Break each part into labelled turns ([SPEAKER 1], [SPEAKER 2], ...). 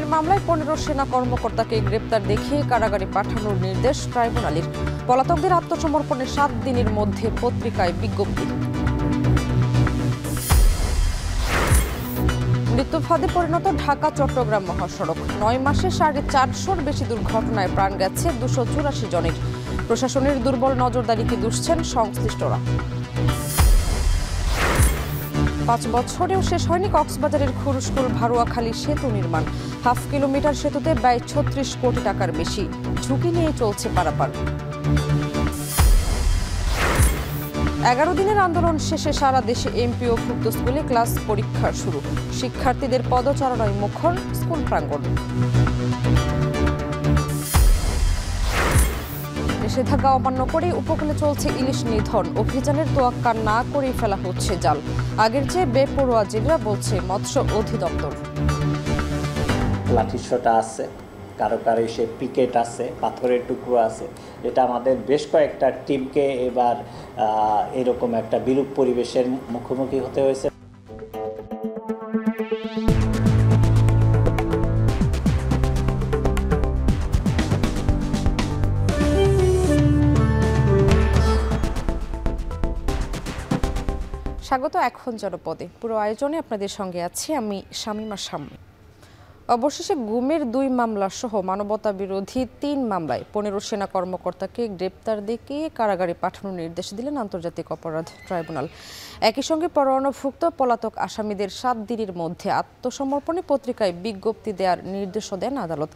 [SPEAKER 1] গুমের মামলায় 15 সেনা কর্মকর্তাকে গ্রেপ্তার দেখিয়ে কারাগারে পাঠানোর নির্দেশ ট্রাইব্যুনালের। পলাতকদের আত্মসমর্পণের 7 দিনের মধ্যে পত্রিকায় বিজ্ঞপ্তি। মৃত্যু ফাঁদে পরিণত ঢাকা চট্টগ্রাম মহাসড়ক। 9 মাসে 450-র বেশি দুর্ঘটনায় প্রাণ গেছে 284 জনের। প্রশাসনের দুর্বল নজরদারিকে দুষছেন সংশ্লিষ্টরা। 5 বছরেও শেষ হয়নি কক্সবাজারের খুরুশকুল ভারুয়াখালী সেতু নির্মাণ। হাফ কিলোমিটার সেতুতে ব্যয় 36 কোটি টাকার বেশি। ঝুঁকি নিয়ে চলছে পারাপার। 11 দিনের আন্দোলন শেষে সারা দেশে এমপিওভুক্ত স্কুলে ক্লাস পরীক্ষা শুরু। শিক্ষার্থীদের পদচারণায় মুখর স্কুল প্রাঙ্গণ। নিষেধাজ্ঞা অমান্য করে উপকূলে চলছে ইলিশ নিধন। অভিযানের তোয়াক্কা না করেই ফেলা হচ্ছে জাল। আগের চেয়ে বেপরোয়া জেলেরা বলছে মৎস্য অধিদপ্তর।
[SPEAKER 2] লাঠিসোঁটা আছে, কারো কারো সে পিকেট আছে, পাথরের টুকরো আছে। এটা আমাদের বেশ কয়েকটা টিমকে এবার এরকম একটা বিরূপ পরিবেশের মুখোমুখি হতে হয়েছে।
[SPEAKER 1] স্বাগত এখন জনপদে। পুরো আয়োজনে আপনাদের সঙ্গে আছি আমি শামিমা শাম্মী। অবশেষে গুমের 2 মামলা সহ মানবতা বিরোধী 3 মামলায় 15 সেনা কর্মকর্তাকে গ্রেপ্তার দেখিয়ে কারাগারে পাঠানোর নির্দেশ দিলেন আন্তর্জাতিক অপরাধ ট্রাইব্যুনাল। একই সঙ্গে পরোয়ানাভুক্ত পলাতক আসামিদের 7 দিনের মধ্যে আত্মসমর্পণে পত্রিকায় বিজ্ঞপ্তি দেওয়ার নির্দেশও দেন আদালত।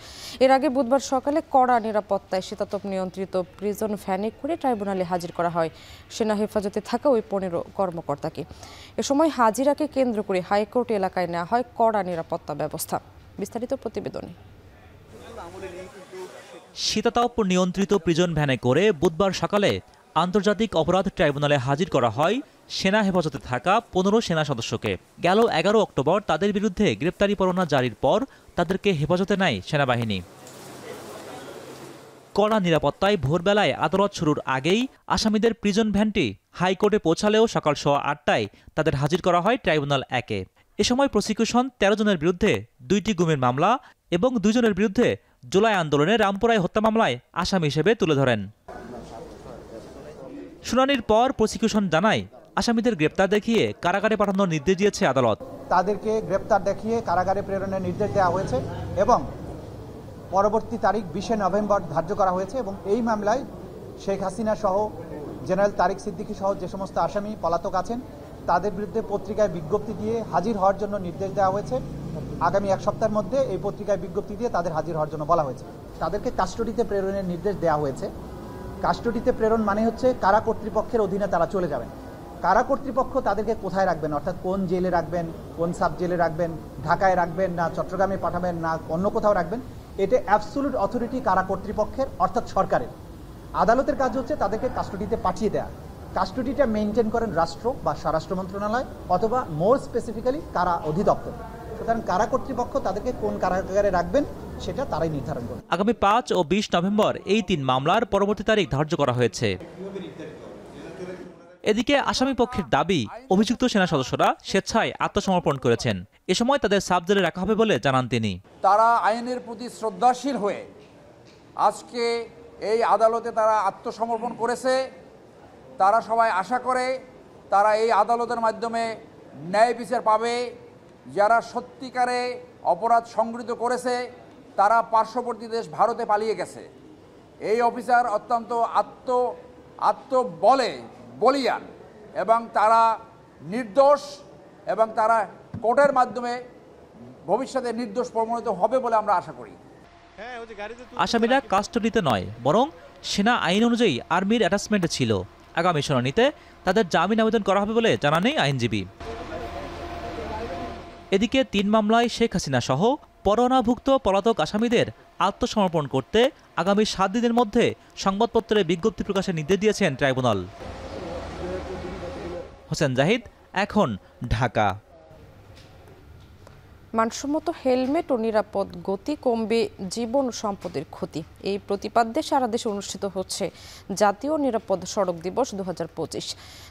[SPEAKER 1] এর আগে বুধবার সকালে কড়া নিরাপত্তায় শীতাতপ নিয়ন্ত্রিত প্রিজন ভ্যানে করে ট্রাইব্যুনালে হাজির করা হয় সেনা হেফাজতে থাকা ওই 15 কর্মকর্তাকে। এ সময় হাজিরাকে কেন্দ্র করে হাইকোর্ট এলাকায় নেওয়া হয় কড়া নিরাপত্তা ব্যবস্থা। বিস্তারিত প্রতিবেদনে।
[SPEAKER 3] শীতাতপ নিয়ন্ত্রিত প্রিজন ভ্যানে করে বুধবার সকালে আন্তর্জাতিক অপরাধ ট্রাইব্যুনালে হাজির করা হয় সেনা হেফাজতে থাকা 15 সেনা সদস্যকে। গেল 11 অক্টোবর তাদের বিরুদ্ধে গ্রেপ্তারি পরোয়ানা জারির পর তাদেরকে হেফাজতে নেয় সেনাবাহিনী। কড়া নিরাপত্তায় ভোরবেলায় আদালত শুরুর আগেই আসামিদের প্রিজন ভ্যানটি হাইকোর্টে পৌঁছালেও সকাল 8:30টায় তাদের হাজির করা হয় ট্রাইব্যুনাল 1-এ। এ সময় প্রসিকিউশন 13 জনের বিরুদ্ধে 2টি গুমের মামলা এবং 2 জনের বিরুদ্ধে জুলাই আন্দোলনে রামপুরায় হত্যা মামলায় আসামি হিসেবে তুলে ধরেন। শুনানির পর প্রসিকিউশন জানায় আসামিদের গ্রেপ্তার দেখিয়ে কারাগারে পাঠানোর নির্দেশ দিয়েছে আদালত।
[SPEAKER 4] তাদেরকে গ্রেপ্তার দেখিয়ে কারাগারে প্রেরণের নির্দেশ দেওয়া হয়েছে এবং পরবর্তী তারিখ 20 নভেম্বর ধার্য করা হয়েছে এবং এই মামলায় শেখ হাসিনা সহ জেনারেল তারিক সিদ্দিকী সহ যে সমস্ত আসামি পলাতক আছেন তাদের বিরুদ্ধে পত্রিকায় বিজ্ঞপ্তি দিয়ে হাজির হওয়ার জন্য নির্দেশ দেওয়া হয়েছে। আগামী 1 সপ্তাহের মধ্যে এই পত্রিকায় বিজ্ঞপ্তি দিয়ে তাদের হাজির হওয়ার জন্য বলা হয়েছে। তাদেরকে কাস্টডিতে প্রেরণের নির্দেশ দেওয়া হয়েছে। কাস্টডিতে প্রেরণ মানে হচ্ছে কারা কর্তৃপক্ষের অধীনে তারা চলে যাবেন। কারা কর্তৃপক্ষ তাদেরকে কোথায় রাখবেন, অর্থাৎ কোন জেলে রাখবেন, কোন সাব জেলে রাখবেন, ঢাকায় রাখবেন না চট্টগ্রামে পাঠাবেন না অন্য কোথাও রাখবেন, এটা অ্যাবসোলিউট অথরিটি কারা কর্তৃপক্ষের অর্থাৎ সরকারের। আদালতের কাজ হচ্ছে তাদেরকে কাস্টডিতে পাঠিয়ে দেওয়া। কাস্টডিটা মেনটেন করেন রাষ্ট্র বা স্বরাষ্ট্র মন্ত্রণালয় অথবা মোর স্পেসিফিক্যালি কারা অধিদপ্তর। সুতরাং কারা কর্তৃপক্ষ তাদেরকে কোন কারাগারে রাখবেন সেটা তারাই নির্ধারণ করবে।
[SPEAKER 3] আগামী 5 ও 20 নভেম্বর এই 3 মামলার পরবর্তী তারিখ ধার্য করা হয়েছে। এদিকে আসামি পক্ষের দাবি অভিযুক্ত সেনা সদস্যরা স্বেচ্ছায় আত্মসমর্পণ করেছেন। এ সময় তাদের সাব জেলে রাখা হবে বলে জানান তিনি।
[SPEAKER 5] তারা আইনের প্রতি শ্রদ্ধাশীল হয়ে আজকে এই আদালতে তারা আত্মসমর্পণ করেছে। তারা সবাই আশা করে তারা এই আদালতের মাধ্যমে ন্যায় বিচার পাবে। যারা সত্যিকারে অপরাধ সংগঠিত করেছে তারা পার্শ্ববর্তী দেশ ভারতে পালিয়ে গেছে। এই অফিসার অত্যন্ত বলিয়ান এবং তারা নির্দোষ এবং তারা কোর্টের মাধ্যমে ভবিষ্যতে নির্দোষ প্রমাণিত হবে বলে আমরা আশা করি।
[SPEAKER 3] আসামিরা কাস্টডিতে নয় বরং সেনা আইন অনুযায়ী আর্মির অ্যাটাচমেন্টে ছিল। আগামী শুনানিতে তাদের জামিন আবেদন করা হবে বলে জানান আইনজীবী। এদিকে 3 মামলায় শেখ হাসিনা সহ পরোয়ানাভুক্ত পলাতক আসামিদের আত্মসমর্পণ করতে আগামী 7 দিনের মধ্যে সংবাদপত্রে বিজ্ঞপ্তি প্রকাশের নির্দেশ দিয়েছেন ট্রাইব্যুনাল। হোসেন জাহিদ, এখন, ঢাকা।
[SPEAKER 1] মানসম্মত হেলমেট ও নিরাপদ গতি কমবে জীবন ও সম্পদের ক্ষতি। এই প্রতিপাদ্যে সারা দেশে অনুষ্ঠিত হচ্ছে জাতীয় নিরাপদ সড়ক দিবস 2025।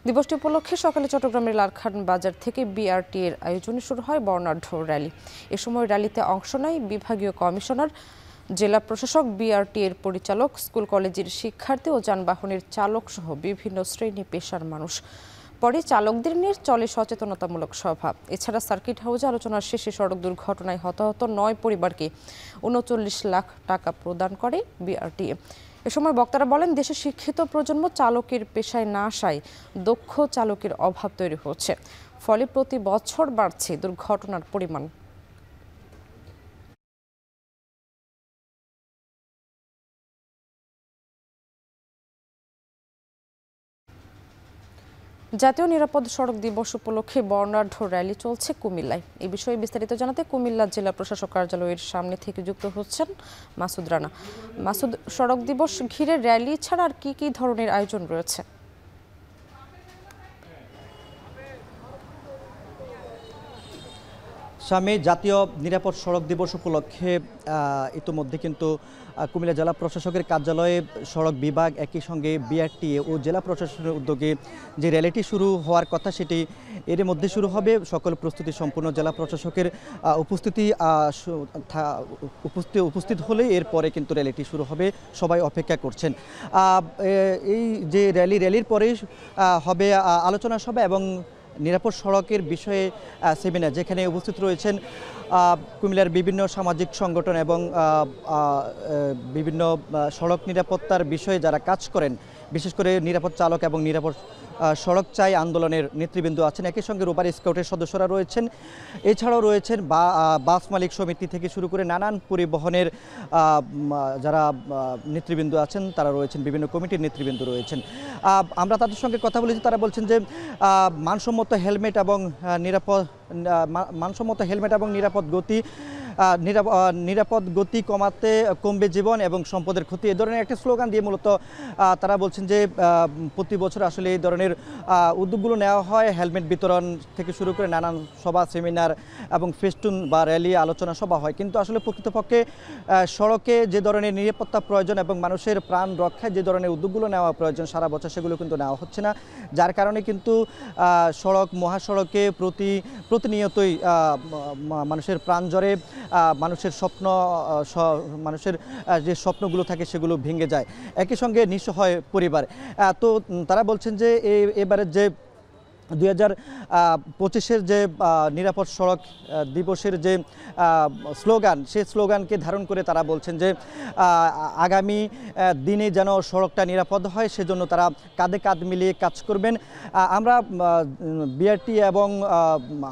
[SPEAKER 1] দিবসটি উপলক্ষে সকালে চট্টগ্রামের লালখান বাজার থেকে বিআরটি এর আয়োজনে শুরু হয় বর্ণাঢ্য র্যালি। এ সময় র্যালিতে অংশ নেয় বিভাগীয় কমিশনার, জেলা প্রশাসক, বিআরটি এর পরিচালক, স্কুল কলেজের শিক্ষার্থী ও যানবাহনের চালক সহ বিভিন্ন শ্রেণী পেশার মানুষ। পরে চালকদের নিয়ে চলে সচেতনতামূলক সভা। এছাড়া সার্কিট হাউসে আলোচনার শেষে সড়ক দুর্ঘটনায় হতাহত 9 পরিবারকে 39 লাখ টাকা প্রদান করে বিআরটিএ। এ সময় বক্তারা বলেন, দেশে শিক্ষিত প্রজন্ম চালকের পেশায় না আসায় দক্ষ চালকের অভাব তৈরি হচ্ছে, ফলে প্রতি বছর বাড়ছে দুর্ঘটনার পরিমাণ। জাতীয় নিরাপদ সড়ক দিবস উপলক্ষে বর্ণাঢ্য র্যালি চলছে কুমিল্লায়। এই বিষয়ে বিস্তারিত জানাতে কুমিল্লা জেলা প্রশাসক কার্যালয়ের সামনে থেকে যুক্ত হচ্ছেন মাসুদ রানা। মাসুদ, সড়ক দিবস ঘিরে র্যালি ছাড়া আর কি ধরনের আয়োজন রয়েছে?
[SPEAKER 6] স্বামী, জাতীয় নিরাপদ সড়ক দিবস উপলক্ষে ইতিমধ্যে কিন্তু কুমিল্লা জেলা প্রশাসকের কার্যালয়ে সড়ক বিভাগ, একই সঙ্গে বিআরটিএ ও জেলা প্রশাসনের উদ্যোগে যে র্যালিটি শুরু হওয়ার কথা সেটি এর মধ্যে শুরু হবে। সকল প্রস্তুতি সম্পূর্ণ, জেলা প্রশাসকের উপস্থিত হলে এরপরে কিন্তু র্যালিটি শুরু হবে। সবাই অপেক্ষা করছেন। এই যে র্যালির পরেই হবে আলোচনা সভা এবং নিরাপদ সড়কের বিষয়ে সেমিনার, যেখানে উপস্থিত রয়েছেন কুমিল্লার বিভিন্ন সামাজিক সংগঠন এবং বিভিন্ন সড়ক নিরাপত্তার বিষয়ে যারা কাজ করেন, বিশেষ করে নিরাপদ চালক এবং নিরাপদ সড়ক চাই আন্দোলনের নেতৃবৃন্দ আছেন। একই সঙ্গে রোভার স্কাউটের সদস্যরা রয়েছেন। এছাড়াও রয়েছেন বাস মালিক সমিতি থেকে শুরু করে নানান পরিবহনের যারা নেতৃবৃন্দ আছেন, তারা রয়েছেন, বিভিন্ন কমিটির নেতৃবৃন্দ রয়েছেন। আমরা তাদের সঙ্গে কথা বলেছি। তারা বলছেন যে মানসম্মত হেলমেট এবং নিরাপদ গতি কমাতে কমবে জীবন এবং সম্পদের ক্ষতি, এ ধরনের একটা স্লোগান দিয়ে মূলত তারা বলছেন যে প্রতি বছর আসলে এই ধরনের উদ্যোগগুলো নেওয়া হয়। হেলমেট বিতরণ থেকে শুরু করে নানান সভা, সেমিনার এবং ফেস্টুন বা র্যালি, আলোচনা সভা হয়। কিন্তু আসলে প্রকৃতপক্ষে সড়কে যে ধরনের নিরাপত্তা প্রয়োজন এবং মানুষের প্রাণ রক্ষায় যে ধরনের উদ্যোগগুলো নেওয়া প্রয়োজন সারা বছর সেগুলো কিন্তু নেওয়া হচ্ছে না, যার কারণে কিন্তু মহাসড়কে প্রতিনিয়তই মানুষের প্রাণ জ্বরে, মানুষের মানুষের যে স্বপ্নগুলো থাকে সেগুলো ভেঙে যায়, একই সঙ্গে নিঃস্ব হয় পরিবার। তো তারা বলছেন যে এবারের যে 2025-এর যে নিরাপদ সড়ক দিবসের যে স্লোগান, সেই স্লোগানকে ধারণ করে তারা বলছেন যে আগামী দিনে যেন সড়কটা নিরাপদ হয় সেজন্য তারা কাঁধে কাঁধ মিলিয়ে কাজ করবেন। আমরা বিআরটি এবং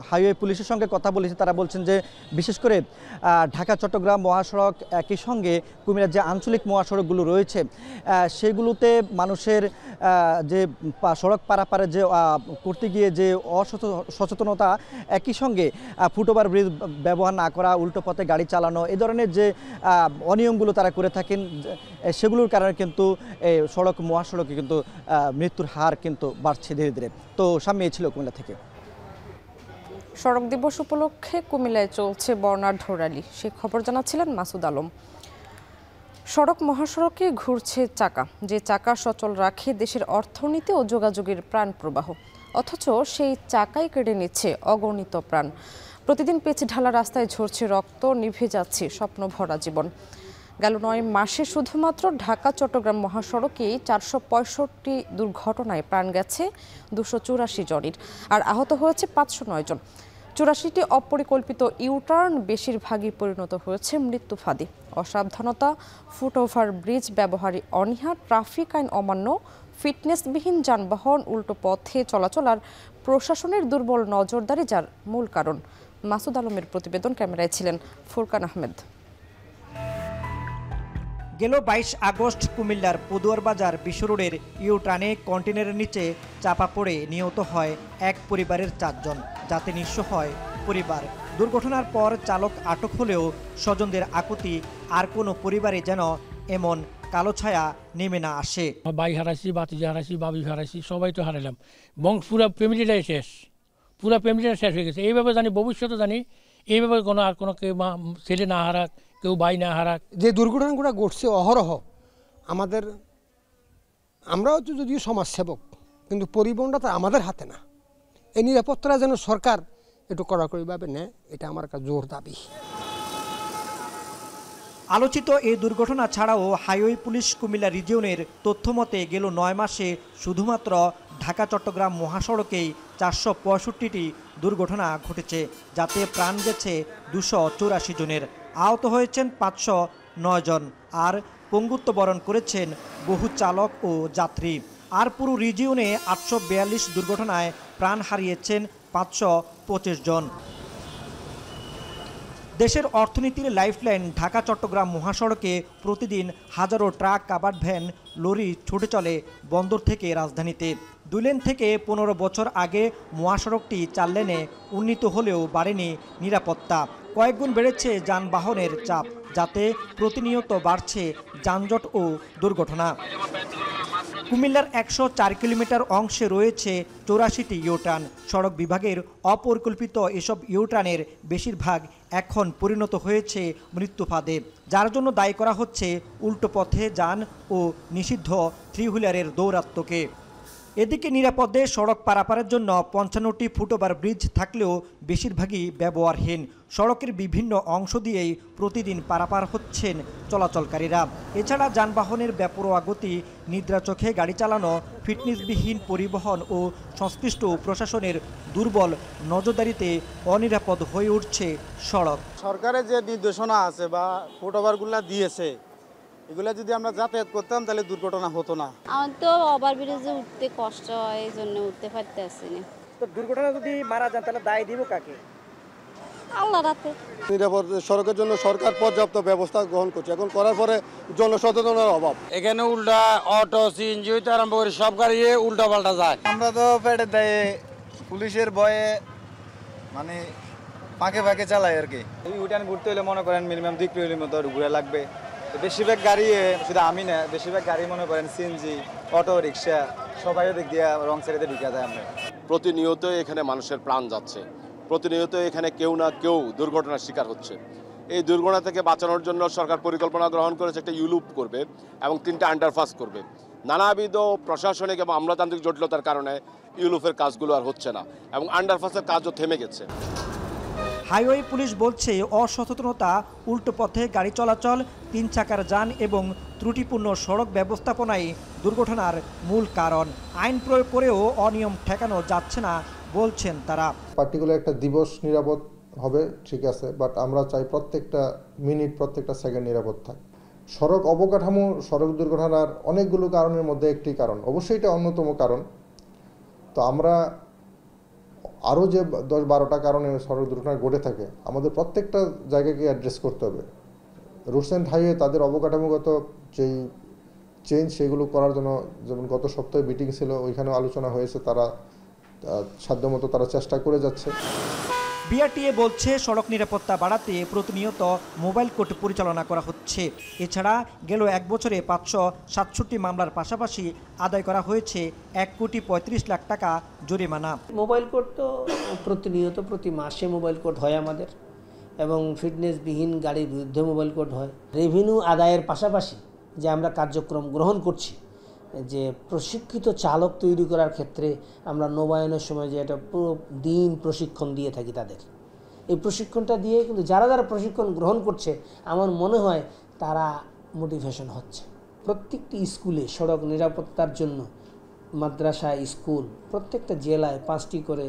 [SPEAKER 6] হাইওয়ে পুলিশের সঙ্গে কথা বলেছি। তারা বলছেন যে বিশেষ করে ঢাকা চট্টগ্রাম মহাসড়ক, একই সঙ্গে কুমিল্লার যে আঞ্চলিক মহাসড়কগুলো রয়েছে সেগুলোতে মানুষের যে সড়ক পারাপারে যে করতে গিয়ে যে অসচেতনতা, একই সঙ্গে ফুটওভার ব্রিজ ব্যবহার না করা, উল্টো পথে গাড়ি চালানো, এই ধরনের যে অনিয়মগুলো তারা করে থাকেন, সেগুলোর কারণে কিন্তু মহাসড়কে কিন্তু মৃত্যুর হার কিন্তু বাড়ছে ধীরে ধীরে। তো সামনে ছিল কুমিল্লা থেকে।
[SPEAKER 1] সড়ক দিবস উপলক্ষে কুমিল্লায় চলছে বর্ণাঢ্য র্যালি, সে খবর জানাচ্ছিলেন মাসুদ আলম। সড়ক মহাসড়কে ঘুরছে চাকা, যে চাকা সচল রাখে দেশের অর্থনীতি ও যোগাযোগের প্রাণ প্রবাহ, অথচ সেই চাকাই কেড়ে নিচ্ছে অগণিত প্রাণ। প্রতিদিন পিচ ঢালা রাস্তায় ঝরছে রক্ত, নিভে যাচ্ছে স্বপ্ন ভরা জীবন। গেল 9 মাসে শুধুমাত্র ঢাকা চট্টগ্রাম মহাসড়কেই 465 দুর্ঘটনায় প্রাণ গেছে 284 জনের, আর আহত হয়েছে 509 জন। 84টি অপরিকল্পিত ইউটার্ন বেশিরভাগই পরিণত হয়েছে মৃত্যু ফাঁদে। অসাবধানতা, ফুটওভার ব্রিজ ব্যবহারে অনীহা, ট্রাফিক আইন অমান্য, ফিটনেসবিহীন যানবাহন, উল্টো পথে চলাচল আর প্রশাসনের দুর্বল নজরদারি যার মূল কারণ। মাসুদ আলমের প্রতিবেদন, ক্যামেরায় ছিলেন ফুরকান আহমেদ।
[SPEAKER 6] গেল 22 আগস্ট কুমিল্লার পদুয়ার বাজার বিশ্ব রোডের ইউটার্নে কন্টেনারের নিচে চাপা পড়ে নিহত হয় এক পরিবারের 4 জন, যাতে নিঃস্ব হয় পরিবার। দুর্ঘটনার পর চালক আটক হলেও স্বজনদের আকুতি আর কোনো পরিবারে যেন এমন কালো ছায়া নেমে না আসে।
[SPEAKER 7] ভাই হারাইছি, বাতিজা হারাইছি, বাবি হারাইছি, সবাই তো হারাইলাম। পুরা ফ্যামিলিটাই শেষ, পুরা ফ্যামিলিটা শেষ হয়ে গেছে। এইভাবে জানি ভবিষ্যতে জানি এইভাবে আর কোনো কেউ ছেলে না হারাক, কেউ ভাই না হারাক।
[SPEAKER 8] যে দুর্ঘটনাগুলো ঘটছে অহরহ আমরাও তো যদিও সমাজসেবক, কিন্তু পরিবহনটা তো আমাদের হাতে না। এই নিরাপত্তাটা যেন সরকার একটু কড়াকড়িভাবে নেয়, এটা আমার একটা জোর দাবি।
[SPEAKER 6] আলোচিত এই দুর্ঘটনা ছাড়াও হাইওয়ে পুলিশ কুমিল্লা রিজিয়নের তথ্যমতে গেল ৯ মাসে শুধুমাত্র ঢাকা চট্টগ্রাম মহাসড়কেই 465টি দুর্ঘটনা ঘটেছে, যাতে প্রাণ গেছে 284 জনের, আহত হয়েছেন 509 জন, আর পঙ্গুত্ব বরণ করেছেন বহু চালক ও যাত্রী। আর পুরো রিজিয়নে 842 দুর্ঘটনায় প্রাণ হারিয়েছেন 525 জন। দেশের অর্থনীতির লাইফলাইন ঢাকা চট্টগ্রাম মহাসড়কে প্রতিদিন হাজারো ট্রাক, কাভার্ড ভ্যান, লরি ছুটে চলে বন্দর থেকে রাজধানীতে। 2 লেন থেকে 15 বছর আগে মহাসড়কটি 4 লেনে উন্নীত হলেও বাড়েনি নিরাপত্তা। কয়েকগুণ বেড়েছে যানবাহনের চাপ, যাতে প্রতিনিয়ত বাড়ছে যানজট ও দুর্ঘটনা। কুমিল্লার 104 কিলোমিটার অংশে রয়েছে 84টি ইউটার্ন। সড়ক বিভাগের অপরিকল্পিত এসব ইউটার্নের বেশিরভাগ এখন পরিণত হয়েছে মৃত্যুফাঁদে, যার জন্য দায়ী করা হচ্ছে উল্টো পথে যান ও নিষিদ্ধ 3 হুইলারের দৌরাত্ম্যকে। এদিকে নিরাপদে সড়ক পারাপারের জন্য 55টি ফুটওভার ব্রিজ থাকলেও বেশিরভাগই ব্যবহারহীন। সড়কের বিভিন্ন অংশ দিয়েই প্রতিদিন পারাপার হচ্ছেন চলাচলকারীরা। এছাড়া যানবাহনের বেপরোয়া গতি, নিদ্রা চোখে গাড়ি চালানো, ফিটনেসবিহীন পরিবহন ও সংশ্লিষ্ট প্রশাসনের দুর্বল নজরদারিতে অনিরাপদ হয়ে উঠছে সড়ক।
[SPEAKER 9] সরকারের যে নির্দেশনা আছে বা ফুটওভারগুলো দিয়েছে, এগুলো যদি আমরা যাতায়াত করতাম তাহলে দুর্ঘটনা হতো না।
[SPEAKER 10] আমার তো ওভারব্রিজে উঠতে কষ্ট হয়, এই জন্য উঠতে পারতেছি না।
[SPEAKER 6] তো দুর্ঘটনা যদি মারা যান তাহলে দায় দিব কাকে?
[SPEAKER 10] আল্লাহ রাতে।
[SPEAKER 9] নিরাপদ সড়কের জন্য সরকার পর্যাপ্ত ব্যবস্থা গ্রহণ করছে, এখন করার পরে জনসচেতনতার অভাব।
[SPEAKER 11] এখানে উল্টা অটো, সিএনজি হইতে আরম্ভ করে সব গাড়ি উল্টা পাল্টা যায়।
[SPEAKER 12] আমরা তো পেটে দেয় পুলিশের ভয়ে মানে ফাঁকে ফাঁকে চালাই আর কি। এই উঠান ঘুরতে হলে মনে করেন মিনিমাম 2 কিলোমিটার ঘুরে লাগবে। বেশিরভাগ গাড়ি, শুধু আমি না, বেশিরভাগ গাড়ি মনে করেন সিএনজি, অটো রিক্সা সবাই দিক দিয়ে রং সাইডে ঢুকে যায়। আমরা
[SPEAKER 13] প্রতিনিয়ত এখানে মানুষের প্রাণ যাচ্ছে, প্রতিনিয়ত এখানে কেউ না কেউ দুর্ঘটনার শিকার হচ্ছে। এই দুর্ঘটনা থেকে বাঁচানোর জন্য সরকার পরিকল্পনা গ্রহণ করেছে, একটা ইউলুপ করবে এবং 3টা আন্ডারপাস করবে। নানাবিধ প্রশাসনিক এবং আমলাতান্ত্রিক জটিলতার কারণে ইউলুপের কাজগুলো আর হচ্ছে না এবং আন্ডারপাসের কাজও থেমে গেছে।
[SPEAKER 6] হাইওয়ে পুলিশ বলছে অসচেতনতা, উল্টো পথে গাড়ি চলাচল, 3 চাকার যান এবং ত্রুটিপূর্ণ সড়ক ব্যবস্থাপনাই দুর্ঘটনার মূল কারণ। আইন প্রয়োগ করেও অনিয়ম ঠেকানো যাচ্ছে না বলছেন তারা।
[SPEAKER 14] পার্টিকুলার একটা দিবস নিরাপদ হবে ঠিক আছে, বাট আমরা চাই প্রত্যেকটা মিনিট, প্রত্যেকটা সেকেন্ড নিরাপদ থাক। সড়ক অবকাঠামো সড়ক দুর্ঘটনার অনেকগুলো কারণের মধ্যে একটি কারণ, অবশ্যই এটা অন্যতম কারণ। তো আমরা আরও যে 10-12টা কারণে সড়ক দুর্ঘটনা ঘটে থাকে, আমাদের প্রত্যেকটা জায়গাকে অ্যাড্রেস করতে হবে। রোডস অ্যান্ড হাইওয়ে তাদের অবকাঠামোগত যেই চেঞ্জ সেগুলো করার জন্য, যেমন গত সপ্তাহে মিটিং ছিল, ওইখানেও আলোচনা হয়েছে, তারা সাধ্যমতো তারা চেষ্টা করে যাচ্ছে।
[SPEAKER 6] বিআরটিএ বলছে সড়ক নিরাপত্তা বাড়াতে প্রতিনিয়ত মোবাইল কোর্ট পরিচালনা করা হচ্ছে। এছাড়া গেল 1 বছরে 567 মামলার পাশাপাশি আদায় করা হয়েছে 1,35 লাখ টাকা জরিমানা।
[SPEAKER 15] মোবাইল কোর্ট তো প্রতিনিয়ত প্রতি মাসে মোবাইল কোর্ট হয় আমাদের, এবং ফিটনেসবিহীন গাড়ির বিরুদ্ধে মোবাইল কোর্ট হয়। রেভিনিউ আদায়ের পাশাপাশি যে আমরা কার্যক্রম গ্রহণ করছি, যে প্রশিক্ষিত চালক তৈরি করার ক্ষেত্রে আমরা নবায়নের সময় যে একটা পুরো দিন প্রশিক্ষণ দিয়ে থাকি তাদের, এই প্রশিক্ষণটা দিয়ে কিন্তু যারা যারা প্রশিক্ষণ গ্রহণ করছে আমার মনে হয় তারা মোটিভেশন হচ্ছে। প্রত্যেকটি স্কুলে সড়ক নিরাপত্তার জন্য মাদ্রাসা, স্কুল, প্রত্যেকটা জেলায় 5টি করে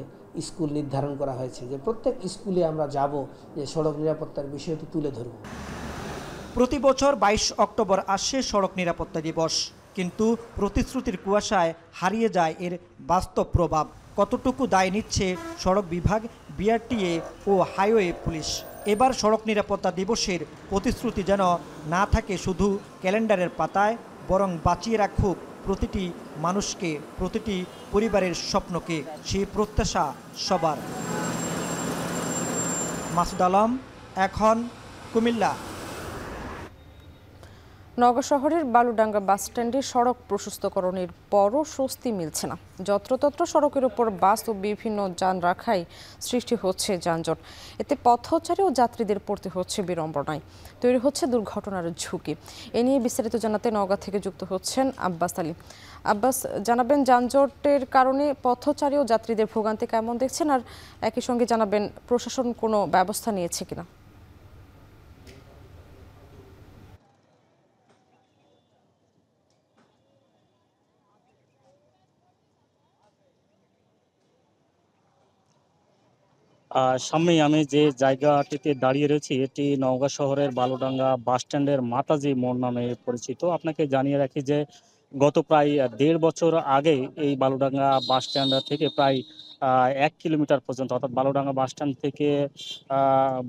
[SPEAKER 15] স্কুল নির্ধারণ করা হয়েছে, যে প্রত্যেক স্কুলে আমরা যাব, যে সড়ক নিরাপত্তার বিষয়টি তুলে ধরব।
[SPEAKER 6] প্রতি বছর 22 অক্টোবর আসে সড়ক নিরাপত্তা দিবস, কিন্তু প্রতিশ্রুতির কুয়াশায় হারিয়ে যায় এর বাস্তব প্রভাব। কতটুকু দায় নিচ্ছে সড়ক বিভাগ, বিআরটিএ ও হাইওয়ে পুলিশ? এবার সড়ক নিরাপত্তা দিবসের প্রতিশ্রুতি যেন না থাকে শুধু ক্যালেন্ডারের পাতায়, বরং বাঁচিয়ে রাখুক প্রতিটি মানুষকে, প্রতিটি পরিবারের স্বপ্নকে। সেই প্রত্যাশা সবার। মাসুদ আলম, এখন, কুমিল্লা।
[SPEAKER 1] নওগাঁ শহরের বালুডাঙ্গা বাসস্ট্যান্ডে সড়ক প্রশস্তকরণের পরও স্বস্তি মিলছে না। যত্রতত্র সড়কের উপর বাস ও বিভিন্ন যান রাখায় সৃষ্টি হচ্ছে যানজট। এতে পথচারী ও যাত্রীদের পড়তে হচ্ছে বিড়ম্বনায়, তৈরি হচ্ছে দুর্ঘটনার ঝুঁকি। এ নিয়ে বিস্তারিত জানাতে নওগাঁ থেকে যুক্ত হচ্ছেন আব্বাস আলী। আব্বাস, জানাবেন যানজটের কারণে পথচারী ও যাত্রীদের ভোগান্তি কেমন দেখছেন, আর একই সঙ্গে জানাবেন প্রশাসন কোনো ব্যবস্থা নিয়েছে কিনা।
[SPEAKER 16] সামনেই আমি যে জায়গাটিতে দাঁড়িয়ে রয়েছি এটি নওগাঁ শহরের বালুডাঙ্গা বাস স্ট্যান্ডের মাতাজি মোড় নামে পরিচিত। আপনাকে জানিয়ে রাখি যে গত প্রায় 1.5 বছর আগে এই বালুডাঙ্গা বাস স্ট্যান্ড থেকে প্রায় 1 কিলোমিটার পর্যন্ত, অর্থাৎ বালুডাঙ্গা বাস স্ট্যান্ড থেকে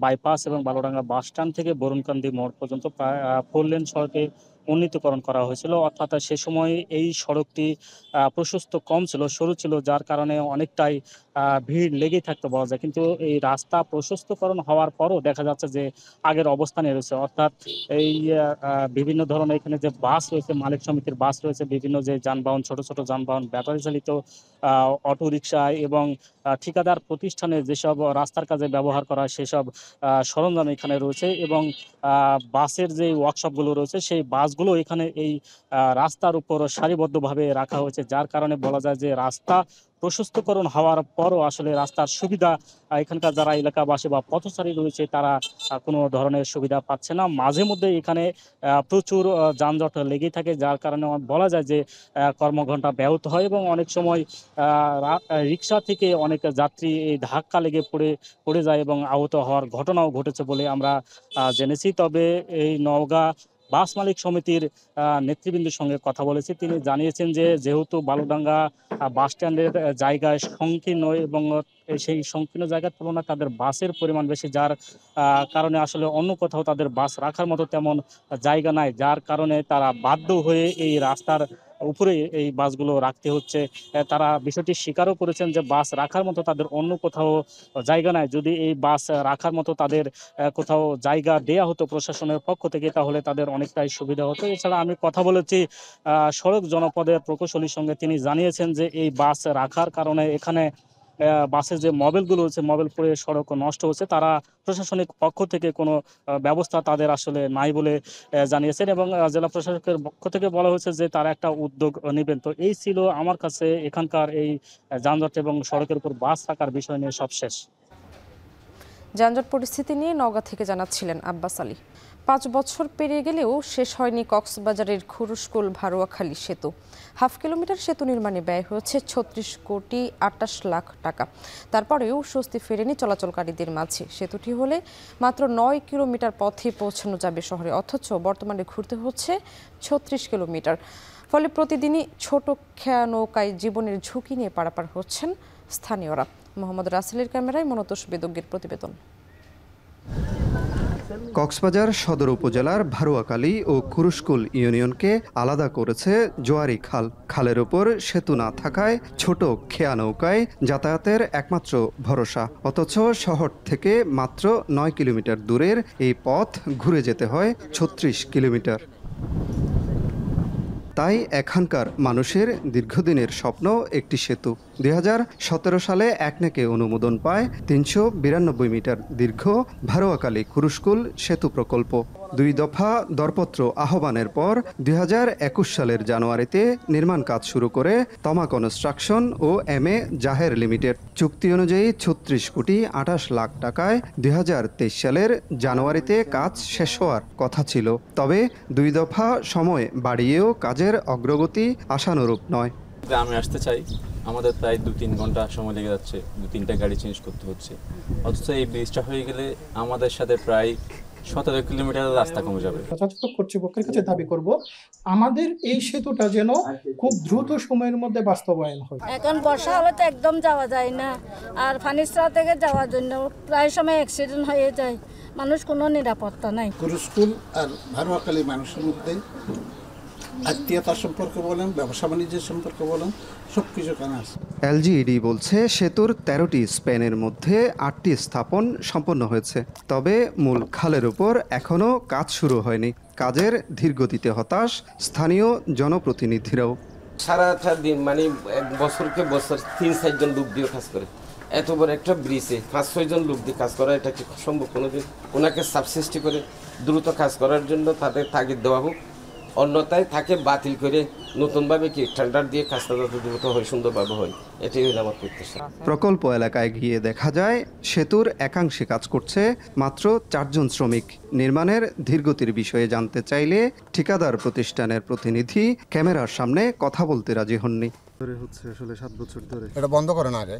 [SPEAKER 16] বাইপাস এবং বালুডাঙ্গা বাস স্ট্যান্ড থেকে বরুণকান্দি মোড় পর্যন্ত প্রায় 4 লেন সড়কে উন্নীতকরণ করা হয়েছিল। অর্থাৎ সে সময় এই সড়কটি প্রশস্ত কম ছিল, সরু ছিল, যার কারণে অনেকটাই ভিড় লেগেই থাকতে বলা যায়। কিন্তু এই রাস্তা প্রশস্তকরণ হওয়ার পরও দেখা যাচ্ছে যে আগের অবস্থানে রয়েছে। অর্থাৎ এই বিভিন্ন ধরনের এখানে যে বাস রয়েছে, মালিক সমিতির বাস রয়েছে, বিভিন্ন যে যানবাহন, ছোট ছোট যানবাহন, ব্যাটারি চালিত অটোরিকশা এবং ঠিকাদার প্রতিষ্ঠানে যেসব রাস্তার কাজে ব্যবহার করা হয় সেসব সরঞ্জাম এখানে রয়েছে এবং বাসের যে ওয়ার্কশপগুলো রয়েছে সেই বাসগুলো এখানে এই রাস্তার উপর সারিবদ্ধভাবে রাখা হয়েছে, যার কারণে বলা যায় যে রাস্তা প্রশস্তকরণ হওয়ার পরও আসলে রাস্তার সুবিধা এখানকার যারা এলাকাবাসী বা পথচারী রয়েছে তারা কোনো ধরনের সুবিধা পাচ্ছে না। মাঝে মধ্যে এখানে প্রচুর যানজট লেগেই থাকে, যার কারণে বলা যায় যে কর্মঘণ্টা ব্যাহত হয় এবং অনেক সময় রিক্সা থেকে অনেক যাত্রী এই ধাক্কা লেগে পড়ে যায় এবং আহত হওয়ার ঘটনাও ঘটেছে বলে আমরা জেনেছি। তবে এই নওগাঁ বাস মালিক সমিতির নেতৃবৃন্দের সঙ্গে কথা বলেছি, তিনি জানিয়েছেন যে যেহেতু বালুডাঙ্গা বাস স্ট্যান্ডের জায়গায় সংকীর্ণ এবং সেই সংকীর্ণ জায়গার তুলনায় তাদের বাসের পরিমাণ বেশি, যার কারণে আসলে অন্য কোথাও তাদের বাস রাখার মতো তেমন জায়গা নাই, যার কারণে তারা বাধ্য হয়ে এই রাস্তার উপরে এই বাসগুলো রাখতে হচ্ছে। তারা বিষয়টি স্বীকারও করেছেন যে বাস রাখার মতো তাদের অন্য কোথাও জায়গা নাই। যদি এই বাস রাখার মতো তাদের কোথাও জায়গা দেয়া হতো প্রশাসনের পক্ষ থেকে তাহলে তাদের অনেকটাই সুবিধা হতো। এছাড়া আমি কথা বলেছি সড়ক জনপদের প্রকৌশলীর সঙ্গে, তিনি জানিয়েছেন যে এই বাস রাখার কারণে এখানে বাসের যে মবেলগুলো রয়েছে, মবেল পড়ে সড়ক নষ্ট হচ্ছে, তারা প্রশাসনিক পক্ষ থেকে কোনো ব্যবস্থা তাদের আসলে নাই বলে জানিয়েছেন এবং জেলা প্রশাসকের পক্ষ থেকে বলা হয়েছে যে তারা একটা উদ্যোগ নেবেন। তো এই ছিল আমার কাছে এখানকার এই যানজট এবং সড়কের উপর বাস রাখার বিষয় নিয়ে সবশেষ।
[SPEAKER 1] যানজট পরিস্থিতি নিয়ে নওগাঁ থেকে জানাচ্ছিলেন আব্বাস আলী। 5 বছর পেরিয়ে গেলেও শেষ হয়নি কক্সবাজারের খুরুশকুল ভারুয়াখালী সেতু। হাফ কিলোমিটার সেতু নির্মাণে ব্যয় হয়েছে 36 কোটি 28 লাখ টাকা। তারপরেও স্বস্তি ফেরেনি চলাচলকারীদের মাঝে। সেতুটি হলে মাত্র 9 কিলোমিটার পথে পৌঁছানো যাবে শহরে, অথচ বর্তমানে ঘুরতে হচ্ছে 36 কিলোমিটার। ফলে প্রতিদিনই ছোট খেয়া নৌকায় জীবনের ঝুঁকি নিয়ে পারাপার হচ্ছেন স্থানীয়রা। মোহাম্মদ রাসেলের ক্যামেরায় মনতোষ বেদজ্ঞের প্রতিবেদন।
[SPEAKER 17] কক্সবাজার সদর উপজেলার ভারুয়াখালী ও খুরুশকুল ইউনিয়নকে আলাদা করেছে জোয়ারি খাল। খালের ওপর সেতু না থাকায় ছোট খেয়া নৌকায় যাতায়াতের একমাত্র ভরসা, অথচ শহর থেকে মাত্র 9 কিলোমিটার দূরের এই পথ ঘুরে যেতে হয় 36 কিলোমিটার। তাই এখানকার মানুষের দীর্ঘদিনের স্বপ্ন একটি সেতু। 2017 সালে একনেকে অনুমোদন পায় 392 মিটার দীর্ঘ ভারুয়াখালী খুরুশকুল সেতু প্রকল্প। 2 দফা দরপত্র আহ্বানের পর 2021 সালের জানুয়ারিতে নির্মাণ কাজ শুরু করে তমা কনস্ট্রাকশন ও MA জাহের লিমিটেড। চুক্তি অনুযায়ী 36 কোটি 28 লাখ টাকায় 2023 সালের জানুয়ারিতে কাজ শেষ হওয়ার কথা ছিল। তবে 2 দফা সময় বাড়িয়েও কাজের অগ্রগতি আশানুরূপ নয়।
[SPEAKER 18] আমি আসতে চাই, আমাদের প্রায় 2-3 ঘন্টা সময় লেগে যাচ্ছে, 2-3টা গাড়ি চেঞ্জ করতে হচ্ছে। অথচ এই ব্রিজটা হয়ে গেলে আমাদের সাথে প্রায় 17 কিলোমিটার রাস্তা কমে যাবে।
[SPEAKER 19] যথাযথ কর্তৃপক্ষের কাছে দাবি করব আমাদের এই সেতুটা যেন খুব দ্রুত সময়ের মধ্যে বাস্তবায়ন হয়।
[SPEAKER 20] এখন বর্ষা হলে তো একদম যাওয়া যায় না, আর ফানিস্ট্রা থেকে যাওয়ার জন্য প্রায় সময় অ্যাক্সিডেন্ট হয়ে যায়, মানুষ কোনো নিরাপত্তা নাই।
[SPEAKER 21] খুরুশকুল আর ভারুয়াখালী মানুষের মধ্যে আত্মীয়তার সম্পর্ক বলেন, ব্যবসা বাণিজ্যের সম্পর্ক বলেন, সব কিছু কানে আছে।
[SPEAKER 17] এলজিইডি বলছে সেতুর 13টি স্প্যানের মধ্যে 8টি স্থাপন সম্পন্ন হয়েছে, তবে মূল খালের উপর এখনও কাজ শুরু হয়নি। কাজের ধীরগতিতে হতাশ স্থানীয় জনপ্রতিনিধিরাও।
[SPEAKER 22] সারাটা দিন মানে এক বছরকে বছর 3-4 জন লোক দিয়ে কাজ করে, এত বড় একটা ব্রিজে 5-6 জন লোক দিয়ে কাজ করা এটা কি সম্ভব? কোনোদিন ওনাকে সাবসিস্টি করে দ্রুত কাজ করার জন্য তাদের তাগিদ দেওয়া হোক, অন্যথায় তাকে বাতিল করে নতুনভাবে কি টেন্ডার দিয়ে কাজটা যত দ্রুত হয়, সুন্দরভাবে হয়, এটাই হলো আমার প্রত্যাশা।
[SPEAKER 17] প্রকল্প এলাকায় গিয়ে দেখা যায় সেতুর একাংশে কাজ করছে মাত্র 4 জন শ্রমিক। নির্মাণের ধীরগতির বিষয়ে জানতে চাইলে ঠিকাদার প্রতিষ্ঠানের প্রতিনিধি ক্যামেরার সামনে কথা বলতে রাজি হননি।
[SPEAKER 23] হচ্ছে আসলে 7 বছর ধরে
[SPEAKER 24] এটা বন্ধ করেন আগে।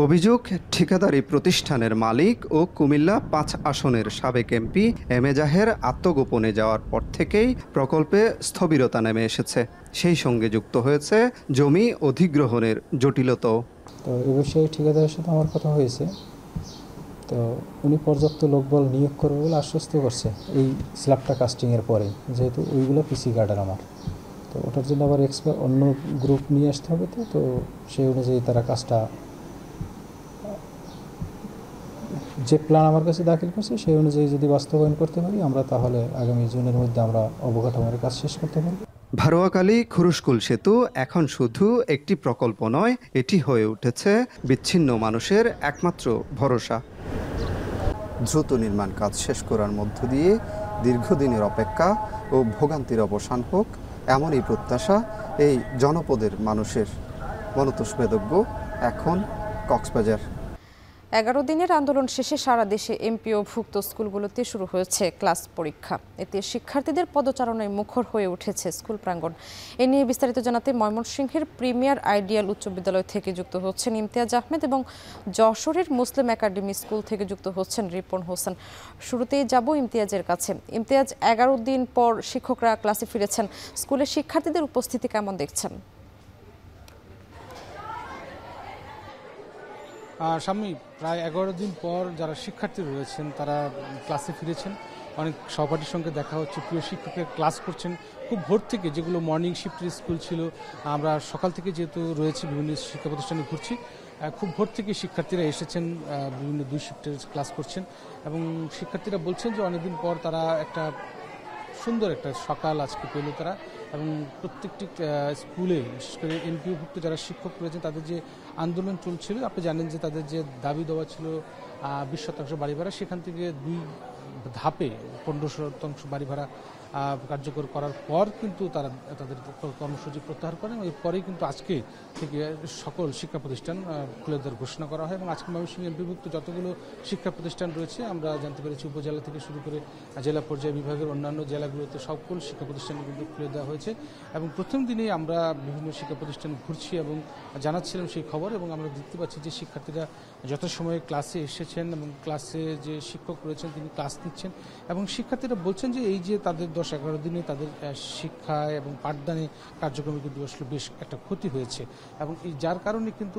[SPEAKER 17] অভিযোগ, ঠিকাদারি প্রতিষ্ঠানের মালিক ও কুমিল্লা 5 আসনের সাবেক এমপি এম এ জাহের আত্মগোপনে যাওয়ার পর থেকেই প্রকল্পে স্থবিরতা নেমে এসেছে। সেই সঙ্গে যুক্ত হয়েছে জমি অধিগ্রহণের জটিলতাও।
[SPEAKER 25] তো এ বিষয়ে ঠিকাদারের সাথে আমার কথা হয়েছে, তো উনি পর্যাপ্ত লোকবল নিয়োগ করবে বলে আশ্বস্ত করছে এই স্ল্যাবটা কাস্টিংয়ের পরে, যেহেতু ওইগুলো পিসি গার্ডার আমার, তো ওটার জন্য আবার এক্সপার্ট অন্য গ্রুপ নিয়ে আসতে হবে। তো সেই অনুযায়ী তারা কাজটা, যে প্ল্যান আমার কাছে দাখিল করছে সেই অনুযায়ী যদি বাস্তবায়ন করতে পারি আমরা, তাহলে আগামী জুনের মধ্যে আমরা অবকাঠামোর কাজ শেষ করতে পারব।
[SPEAKER 17] ভারোয়াকালী খুরুশকুল সেতু এখন শুধু একটি প্রকল্প নয়, এটি হয়ে উঠেছে বিচ্ছিন্ন মানুষের একমাত্র ভরসা।
[SPEAKER 26] দ্রুত নির্মাণ কাজ শেষ করার মধ্য দিয়ে দীর্ঘদিনের অপেক্ষা ও ভোগান্তির অবসান হোক, এমনই প্রত্যাশা এই জনপদের মানুষের। মনতোষ-বেদজ্ঞ, এখন কক্সবাজার।
[SPEAKER 1] 11 দিনের আন্দোলন শেষে সারা দেশে এমপিওভুক্ত স্কুলগুলোতে শুরু হয়েছে ক্লাস পরীক্ষা। এতে শিক্ষার্থীদের পদচারণায় মুখর হয়ে উঠেছে স্কুল প্রাঙ্গণ। এ নিয়ে বিস্তারিত জানাতে ময়মনসিংহের প্রিমিয়ার আইডিয়াল উচ্চ বিদ্যালয় থেকে যুক্ত হচ্ছেন ইমতিয়াজ আহমেদ এবং যশোরের মুসলিম একাডেমি স্কুল থেকে যুক্ত হচ্ছেন রিপন হোসেন। শুরুতেই যাব ইমতিয়াজের কাছে। ইমতিয়াজ, 11 দিন পর শিক্ষকরা ক্লাসে ফিরেছেন, স্কুলে শিক্ষার্থীদের উপস্থিতি কেমন দেখছেন?
[SPEAKER 27] সামনে প্রায় 11 দিন পর যারা শিক্ষার্থী রয়েছেন তারা ক্লাসে ফিরেছেন। অনেক সহপাঠীর সঙ্গে দেখা হচ্ছে, প্রিয় শিক্ষকের ক্লাস করছেন খুব ভোর থেকে। যেগুলো মর্নিং শিফটের স্কুল ছিল, আমরা সকাল থেকে যেহেতু রয়েছি বিভিন্ন শিক্ষা প্রতিষ্ঠানে ঘুরছি, খুব ভোর থেকে শিক্ষার্থীরা এসেছেন, বিভিন্ন 2 শিফটের ক্লাস করছেন এবং শিক্ষার্থীরা বলছেন যে অনেকদিন পর তারা একটা সুন্দর একটা সকাল আজকে পেল তারা। এবং প্রত্যেকটি স্কুলে, বিশেষ করে এমপিওভুক্ত যারা শিক্ষক রয়েছেন তাদের যে আন্দোলন চলছিল, আপনি জানেন যে তাদের যে দাবি দেওয়া ছিল 20% বাড়ি ভাড়া, সেখান থেকে 2 ধাপে 15% বাড়ি ভাড়া কার্যকর করার পর কিন্তু তারা তাদের কর্মসূচি প্রত্যাহার করেন। এরপরেই কিন্তু আজকে থেকে সকল শিক্ষা প্রতিষ্ঠান খুলে দেওয়ার ঘোষণা করা হয় এবং আজকে ময়মনসিংহ এমপিভুক্ত যতগুলো শিক্ষা প্রতিষ্ঠান রয়েছে আমরা জানতে পেরেছি উপজেলা থেকে শুরু করে জেলা পর্যায়ে বিভাগের অন্যান্য জেলাগুলোতে সকল শিক্ষা প্রতিষ্ঠান কিন্তু খুলে দেওয়া হয়েছে। এবং প্রথম দিনেই আমরা বিভিন্ন শিক্ষা প্রতিষ্ঠান ঘুরছি এবং জানাচ্ছিলাম সেই খবর, এবং আমরা দেখতে পাচ্ছি যে শিক্ষার্থীরা যথাসময়ে ক্লাসে এসেছেন এবং ক্লাসে যে শিক্ষক রয়েছেন তিনি ক্লাস নিচ্ছেন এবং শিক্ষার্থীরা বলছেন যে এই যে তাদের 10-11 দিনে তাদের শিক্ষায় এবং পাঠদানে কার্যক্রমে কিন্তু আসলে বেশ একটা ক্ষতি হয়েছে এবং এই যার কারণে কিন্তু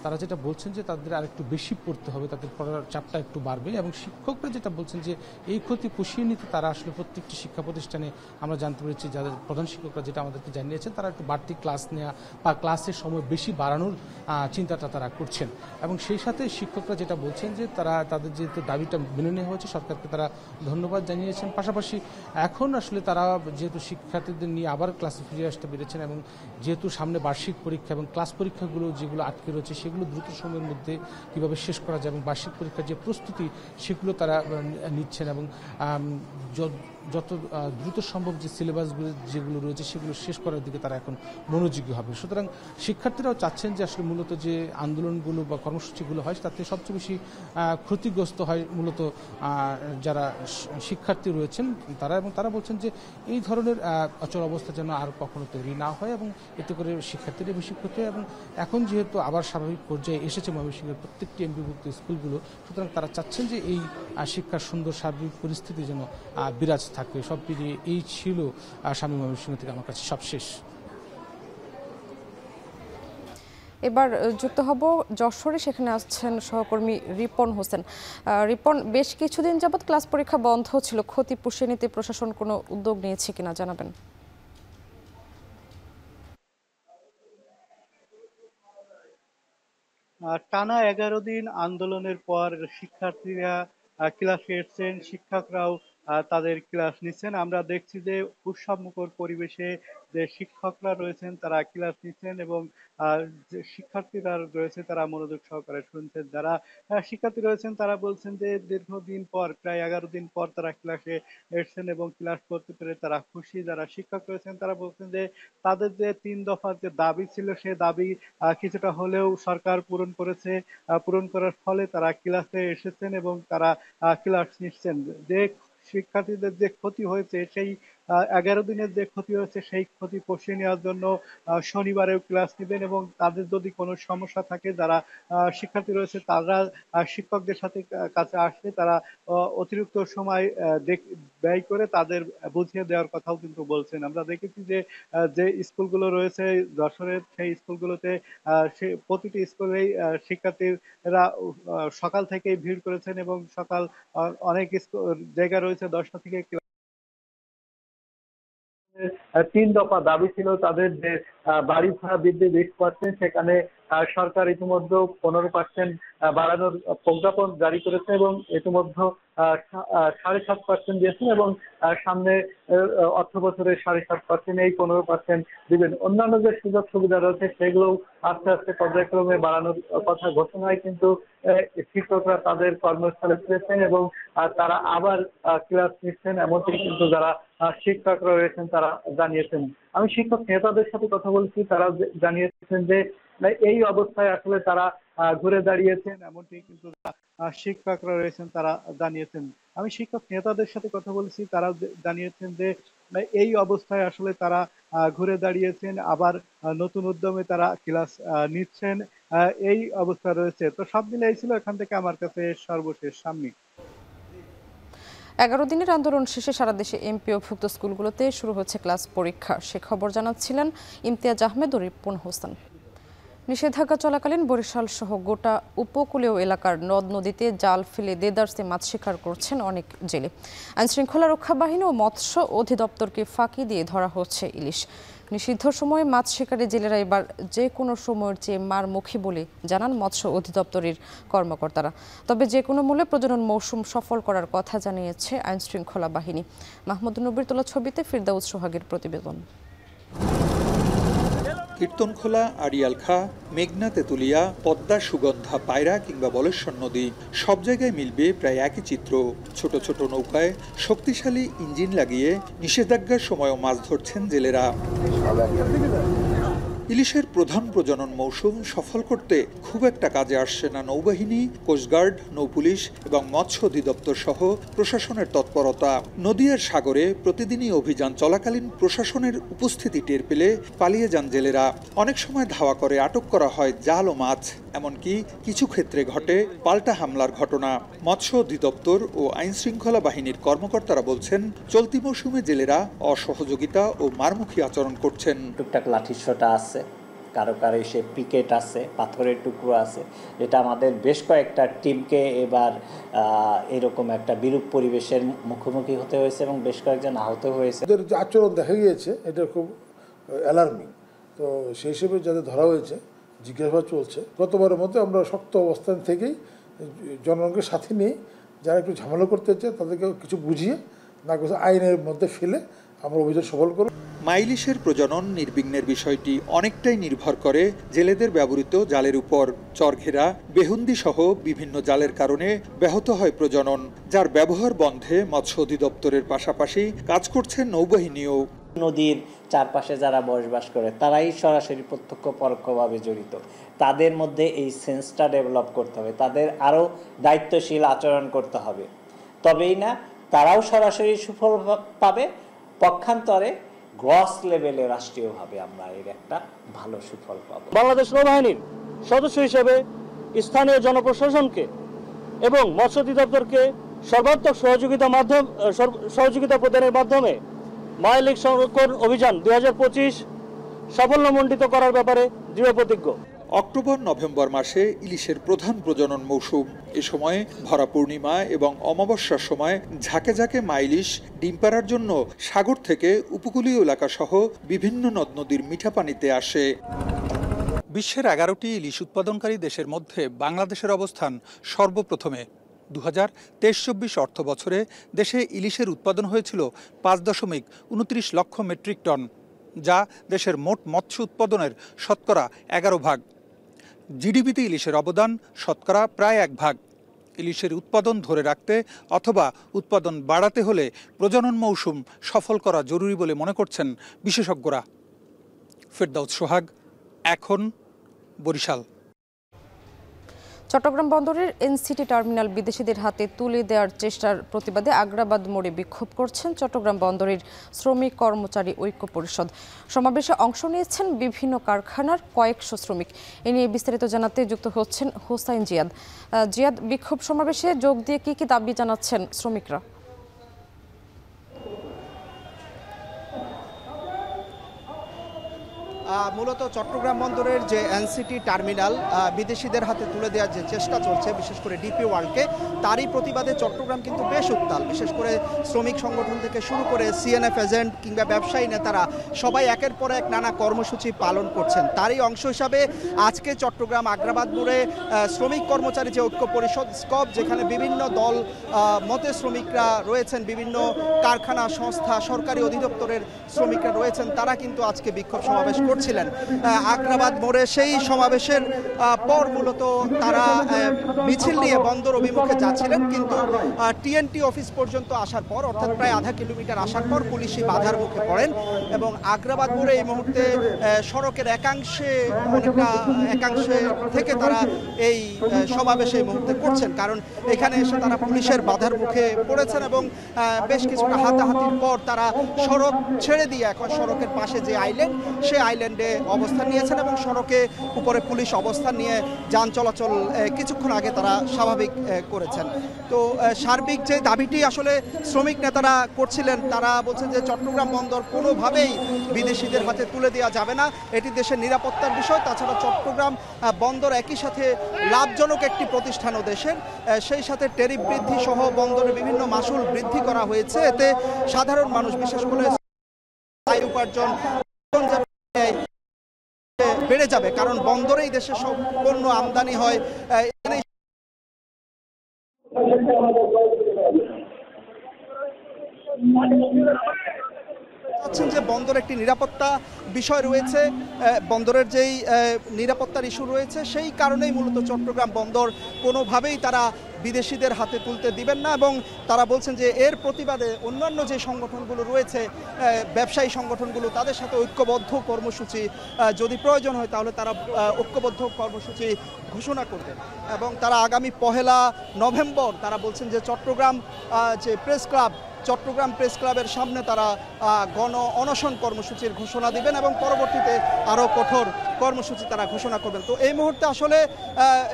[SPEAKER 27] তারা যেটা বলছেন যে তাদের আরেকটু বেশি পড়তে হবে, তাদের পড়ার চাপটা একটু বাড়বে এবং শিক্ষকরা যেটা বলছেন যে এই ক্ষতি পুষিয়ে নিতে তারা আসলে প্রত্যেকটি শিক্ষা প্রতিষ্ঠানে আমরা জানতে পেরেছি যাদের প্রধান শিক্ষকরা যেটা আমাদেরকে জানিয়েছেন তারা একটু বাড়তি ক্লাস নেওয়া বা ক্লাসের সময় বেশি বাড়ানোর চিন্তাটা তারা করছেন এবং সেই সাথে শিক্ষকরা যেটা বলছেন যে তারা তাদের যেহেতু দাবিটা মেনে নেওয়া হয়েছে সরকারকে তারা ধন্যবাদ জানিয়েছেন। পাশাপাশি এখন আসলে তারা যেহেতু শিক্ষার্থীদের নিয়ে আবার ক্লাসে ফিরে আসতে পেরেছেন এবং যেহেতু সামনে বার্ষিক পরীক্ষা এবং ক্লাস পরীক্ষাগুলো যেগুলো আটকে রয়েছে সেগুলো দ্রুত সময়ের মধ্যে কীভাবে শেষ করা যায় এবং বার্ষিক পরীক্ষার যে প্রস্তুতি সেগুলো তারা নিচ্ছেন এবং যত দ্রুত সম্ভব যে সিলেবাসগুলো যেগুলো রয়েছে সেগুলো শেষ করার দিকে তারা এখন মনোযোগী হবে। সুতরাং শিক্ষার্থীরাও চাচ্ছেন যে আসলে মূলত যে আন্দোলনগুলো বা কর্মসূচিগুলো হয় তাতে সবচেয়ে বেশি ক্ষতিগ্রস্ত হয় মূলত যারা শিক্ষার্থী রয়েছেন তারা, এবং তারা বলছেন যে এই ধরনের অচল অবস্থা যেন আর কখনো তৈরি না হয় এবং এতে করে শিক্ষার্থীরা বেশি ক্ষতি হয়। এবং এখন যেহেতু আবার স্বাভাবিক পর্যায়ে এসেছে ময়মনসিংহের প্রত্যেকটি এমপিভুক্ত স্কুলগুলো, সুতরাং তারা চাচ্ছেন যে এই শিক্ষার সুন্দর সার্বিক পরিস্থিতি যেন বিরাজ থাকে। সব মিলিয়ে এই ছিল স্বামী ময়মনসিংহ থেকে আমার কাছে সবশেষ।
[SPEAKER 1] এবার যুক্ত হব যশোরে, সেখানে আসছেন সহকর্মী রিপন হোসেন। রিপন, বেশ কিছুদিন যাবৎ ক্লাস পরীক্ষা বন্ধ ছিল, ক্ষতি পুষিয়ে নিতে প্রশাসন কোনো উদ্যোগ নিয়েছে কিনা জানাবেন।
[SPEAKER 2] টানা 11 দিন আন্দোলনের পর শিক্ষার্থীরা ক্লাসে এসেছেন, শিক্ষকরাও তাদের ক্লাস নিচ্ছেন। আমরা দেখছি যে উৎসবমুখর পরিবেশে যে শিক্ষকরা রয়েছেন তারা ক্লাস নিচ্ছেন এবং যে শিক্ষার্থীরা রয়েছে তারা মনোযোগ সহকারে শুনছেন। যারা শিক্ষার্থী রয়েছেন তারা বলছেন যে দীর্ঘদিন পর, প্রায় 11 দিন পর তারা ক্লাসে এসেছেন এবং ক্লাস করতে পেরে তারা খুশি। যারা শিক্ষক রয়েছেন তারা বলছেন যে তাদের যে 3 দফার যে দাবি ছিল সে দাবি কিছুটা হলেও সরকার পূরণ করেছে। পূরণ করার ফলে তারা ক্লাসে এসেছেন এবং তারা ক্লাস নিচ্ছেন। যে শিক্ষার্থীদের যে ক্ষতি হয়েছে, সেই 11 দিনের যে ক্ষতি হয়েছে সেই ক্ষতি পুষিয়ে নেওয়ার জন্য শনিবারেও ক্লাস নেবেন এবং তাদের যদি কোনো সমস্যা থাকে, যারা শিক্ষার্থী রয়েছে তারা শিক্ষকদের সাথে কাছে আসলে তারা অতিরিক্ত সময় ব্যয় করে তাদের বুঝিয়ে দেওয়ার কথাও কিন্তু বলছেন। আমরা দেখেছি যে যে স্কুলগুলো রয়েছে যশোরের, সেই স্কুলগুলোতে প্রতিটি স্কুলেই শিক্ষার্থীরা সকাল থেকেই ভিড় করেছেন এবং সকাল অনেক জায়গা রয়েছে 10টা থেকে 3 দফা দাবি ছিল তাদের, যে বাড়ি ভাড়া বৃদ্ধি 20%, সেখানে সরকার ইতিমধ্যে 15% বাড়ানোর প্রজ্ঞাপন জারি করেছে এবং ইতিমধ্যে 7.5% দিয়েছেন এবং সামনে অর্থ বছরে 7.5%, এই 15% দিবেন। অন্যান্য যে সুযোগ সুবিধা রয়েছে সেগুলো আস্তে আস্তে পর্যায়ক্রমে বাড়ানোর কথা ঘোষণা হয়, কিন্তু শিক্ষকরা তাদের কর্মস্থলে ফিরেছেন এবং তারা আবার ক্লাস নিচ্ছেন, এমনকি কিন্তু যারা শিক্ষকরা রয়েছেন তারা জানিয়েছেন। আমি শিক্ষক নেতাদের সাথে কথা বলছি, তারা জানিয়েছেন যে এই অবস্থায় আসলে তারা ঘুরে দাঁড়িয়েছেন, এমনকি কিন্তু শিক্ষকরা রয়েছেন তারা জানিয়েছেন। আমি শিক্ষক নেতাদের সাথে কথা বলেছি, তারা জানিয়েছেন যে এই অবস্থায় আসলে তারা ঘুরে দাঁড়িয়েছেন, আবার নতুন উদ্যমে তারা ক্লাস নিচ্ছেন, এই অবস্থা রয়েছে। তো সব মিলে এই ছিল এখান থেকে আমার কাছে সর্বশেষ। সামনে
[SPEAKER 1] 11 দিনের আন্দোলন শেষে সারা দেশে এমপিওভুক্ত স্কুলগুলোতে শুরু হচ্ছে ক্লাস পরীক্ষা। সে খবর জানাচ্ছিলেন ইমতিয়াজ আহমেদ ও রিপন হোসেন। নিষেধাজ্ঞা চলাকালীন বরিশাল সহ গোটা উপকূলীয় এলাকার নদ নদীতে জাল ফেলে দেদারসে মাছ শিকার করছেন অনেক জেলে। আইনশৃঙ্খলা রক্ষা বাহিনী ও মৎস্য অধিদপ্তরকে ফাঁকি দিয়ে ধরা হচ্ছে ইলিশ। নিষিদ্ধ সময়ে মাছ শিকারী জেলেরা এবার যে কোনো সময়ের চেয়ে মারমুখী বলে জানান মৎস্য অধিদপ্তরের কর্মকর্তারা। তবে যে কোনো মূল্যে প্রজনন মৌসুম সফল করার কথা জানিয়েছে আইনশৃঙ্খলা বাহিনী। মাহমুদ নবীর তোলা ছবিতে ফিরদাউস সোহাগের প্রতিবেদন।
[SPEAKER 3] কীর্তনখোলা, আড়িয়ালখা, মেঘনা, তেঁতুলিয়া, পদ্মা, সুগন্ধা, পায়রা কিংবা বলেশ্বর নদী, সব জায়গায় মিলবে প্রায় একই চিত্র। ছোট ছোট নৌকায় শক্তিশালী ইঞ্জিন লাগিয়ে নিষেধাজ্ঞার সময়ও মাছ ধরছেন জেলেরা। ইলিশের প্রধান প্রজনন মৌসুম সফল করতে খুব একটা কাজে আসছে না নৌবাহিনী, কোস্টগার্ড, নৌপুলিশ এবং মৎস্য অধিদপ্তর সহ প্রশাসনের তৎপরতা। নদী আর সাগরে প্রতিদিনই অভিযান চলাকালীন প্রশাসনের উপস্থিতি টের পেলে পালিয়ে যান জেলেরা। অনেক সময় ধাওয়া করে আটক করা হয় জাল ও মাছ, এমনকি কিছু ক্ষেত্রে ঘটে পাল্টা হামলার ঘটনা। মৎস্য অধিদপ্তর ও আইনশৃঙ্খলা বাহিনীর কর্মকর্তারা বলছেন, চলতি মৌসুমে জেলেরা অসহযোগিতা ও মারমুখী আচরণ করছেন।
[SPEAKER 4] টুকটাক লাঠিসোঁটা আছে, কারো কারো এসে পিকেট আছে, পাথরের টুকরো আছে, যেটা আমাদের বেশ কয়েকটা টিমকে এবার এরকম একটা বিরূপ পরিবেশের মুখোমুখি হতে হয়েছে এবং বেশ কয়েকজন আহত হয়েছে।
[SPEAKER 5] এদের যে আচরণ দেখা গিয়েছে এটা খুব অ্যালার্মিং। তো সেই হিসেবে যাদের ধরা হয়েছে জিজ্ঞাসাবাদ চলছে। গতবারের মধ্যে আমরা শক্ত অবস্থান থেকেই জনগণকে সাথে নিয়ে যারা একটু ঝামেলা করতে চায় তাদেরকে কিছু বুঝিয়ে না কিছু আইনের মধ্যে ফেলে আমরা অভিযান সফল করব।
[SPEAKER 3] মাইলিশের প্রজনন নির্বিঘ্নের বিষয়টি অনেকটাই নির্ভর করে জেলেদের ব্যবহৃত জালের উপর। চরঘেরা, বেহুন্দি সহ বিভিন্ন জালের কারণে ব্যাহত হয় প্রজনন, যার ব্যবহার বন্ধে মৎস্য অধিদপ্তরের পাশাপাশি কাজ করছে নৌবাহিনীও।
[SPEAKER 4] নদীর চারপাশে যারা বসবাস করে তারাই সরাসরি প্রত্যক্ষ পরোক্ষভাবে জড়িত। তাদের মধ্যে এই সেন্সটা ডেভেলপ করতে হবে, তাদের আরও দায়িত্বশীল আচরণ করতে হবে, তবেই না তারাও সরাসরি সুফল পাবে, পক্ষান্তরে গ্রস লেভেলে রাষ্ট্রীয়ভাবে আমরা এর একটা ভালো সুফল পাবো।
[SPEAKER 7] বাংলাদেশ নৌবাহিনীর সদস্য হিসেবে স্থানীয় জনপ্রশাসনকে এবং মৎস্য অধিদপ্তরকে সর্বাত্মক সহযোগিতা প্রদানের মাধ্যমে মাইলিক সংরক্ষণ অভিযান 2025 সাফল্যমণ্ডিত করার ব্যাপারে দৃঢ় প্রতিজ্ঞ।
[SPEAKER 3] অক্টোবর নভেম্বর মাসে ইলিশের প্রধান প্রজনন মৌসুম। এ সময়ে ভরা পূর্ণিমা এবং অমাবস্যার সময় ঝাঁকে ঝাঁকে মা ইলিশ ডিম পাড়ার জন্য সাগর থেকে উপকূলীয় এলাকাসহ বিভিন্ন নদ নদীর মিঠা পানিতে আসে। বিশ্বের 11টি ইলিশ উৎপাদনকারী দেশের মধ্যে বাংলাদেশের অবস্থান সর্বপ্রথমে। 2023-24 অর্থ বছরে দেশে ইলিশের উৎপাদন হয়েছিল 5.29 লক্ষ মেট্রিক টন, যা দেশের মোট মৎস্য উৎপাদনের শতকরা 11%। জিডিপিতে ইলিশের অবদান শতকরা প্রায় 1%। ইলিশের উৎপাদন ধরে রাখতে অথবা উৎপাদন বাড়াতে হলে প্রজনন মৌসুম সফল করা জরুরি বলে মনে করছেন বিশেষজ্ঞরা। ফেরদাউস সোহাগ, এখন, বরিশাল।
[SPEAKER 1] চট্টগ্রাম বন্দরের এনসিটি টার্মিনাল বিদেশিদের হাতে তুলে দেওয়ার চেষ্টার প্রতিবাদে আগ্রাবাদ মোড়ে বিক্ষোভ করছেন চট্টগ্রাম বন্দরের শ্রমিক কর্মচারী ঐক্য পরিষদ। সমাবেশে অংশ নিয়েছেন বিভিন্ন কারখানার কয়েকশো শ্রমিক। এ নিয়ে বিস্তারিত জানাতে যুক্ত হচ্ছেন হোসাইন জিয়াদ। জিয়াদ, বিক্ষোভ সমাবেশে যোগ দিয়ে কি দাবি জানাচ্ছেন শ্রমিকরা?
[SPEAKER 8] মূলত চট্টগ্রাম বন্দরের যে এনসিটি টার্মিনাল বিদেশিদের হাতে তুলে দেওয়ার যে চেষ্টা চলছে, বিশেষ করে ডিপি ওয়ার্ল্ডকে, তারই প্রতিবাদে চট্টগ্রাম কিন্তু বেশ উত্তাল। বিশেষ করে শ্রমিক সংগঠন থেকে শুরু করে সিএনএফ এজেন্ট কিংবা ব্যবসায়ী নেতারা সবাই একের পর এক নানা কর্মসূচি পালন করছেন। তারই অংশ হিসাবে আজকে চট্টগ্রাম আগ্রাবাদ মোড়ে শ্রমিক কর্মচারী যে ঐক্য পরিষদ স্কপ, যেখানে বিভিন্ন দল মতে শ্রমিকরা রয়েছেন, বিভিন্ন কারখানা সংস্থা সরকারি অধিদপ্তরের শ্রমিকরা রয়েছেন, তারা কিন্তু আজকে বিক্ষোভ সমাবেশ করছিলেন আগ্রাবাদ মোড়ে। সেই সমাবেশের পর মূলত তারা মিছিল নিয়ে বন্দর অভিমুখে যাচ্ছিলেন, কিন্তু টিএনটি অফিস পর্যন্ত আসার পর, অর্থাৎ প্রায় আধা কিলোমিটার আসার পর পুলিশি বাধার মুখে পড়েন এবং আগ্রাবাদ মোড়ে এই মুহূর্তে সড়কের একাংশে থেকে তারা এই সমাবেশে এই মুহূর্তে করছেন, কারণ এখানে এসে তারা পুলিশের বাধার মুখে পড়েছেন এবং বেশ কিছুটা হাতাহাতির পর তারা সড়ক ছেড়ে দিয়ে এখন সড়কের পাশে যে আইল্যান্ড, সেই আইল্যান্ডে অবস্থান নিয়েছেন এবং সড়কে উপরে পুলিশ অবস্থান নিয়ে যান চলাচল কিছুক্ষণ আগে তারা স্বাভাবিক করেছেন। তো সার্বিক যে দাবিটি আসলে শ্রমিক নেতারা করছিলেন, তারা বলছেন যে চট্টগ্রাম বন্দর কোনোভাবেই বিদেশিদের হাতে তুলে দেওয়া যাবে না, এটি দেশের নিরাপত্তার বিষয়। তাছাড়া চট্টগ্রাম বন্দর একই সাথে লাভজনক একটি প্রতিষ্ঠানও দেশের, সেই সাথে ট্যারিফ বৃদ্ধি সহ বন্দরে বিভিন্ন মাসুল বৃদ্ধি করা হয়েছে। এতে সাধারণ মানুষ, বিশেষ করে আয় উপার্জন বেড়ে যাবে, কারণ বন্দরেই দেশের সব পণ্য আমদানি হয়। যে বন্দর একটি নিরাপত্তা বিষয় রয়েছে, বন্দরের যেই নিরাপত্তার ইস্যু রয়েছে, সেই কারণেই মূলত চট্টগ্রাম বন্দর কোনোভাবেই তারা বিদেশিদের হাতে তুলতে দিবেন না এবং তারা বলছেন যে এর প্রতিবাদে অন্যান্য যে সংগঠনগুলো রয়েছে, ব্যবসায়ী সংগঠনগুলো, তাদের সাথে ঐক্যবদ্ধ কর্মসূচি যদি প্রয়োজন হয় তাহলে তারা ঐক্যবদ্ধ কর্মসূচি ঘোষণা করবেন এবং তারা আগামী 1 নভেম্বর তারা বলছেন যে চট্টগ্রাম প্রেস ক্লাবের সামনে তারা গণ অনশন কর্মসূচির ঘোষণা দিবেন এবং পরবর্তীতে আরও কঠোর কর্মসূচি তারা ঘোষণা করবেন। তো এই মুহূর্তে আসলে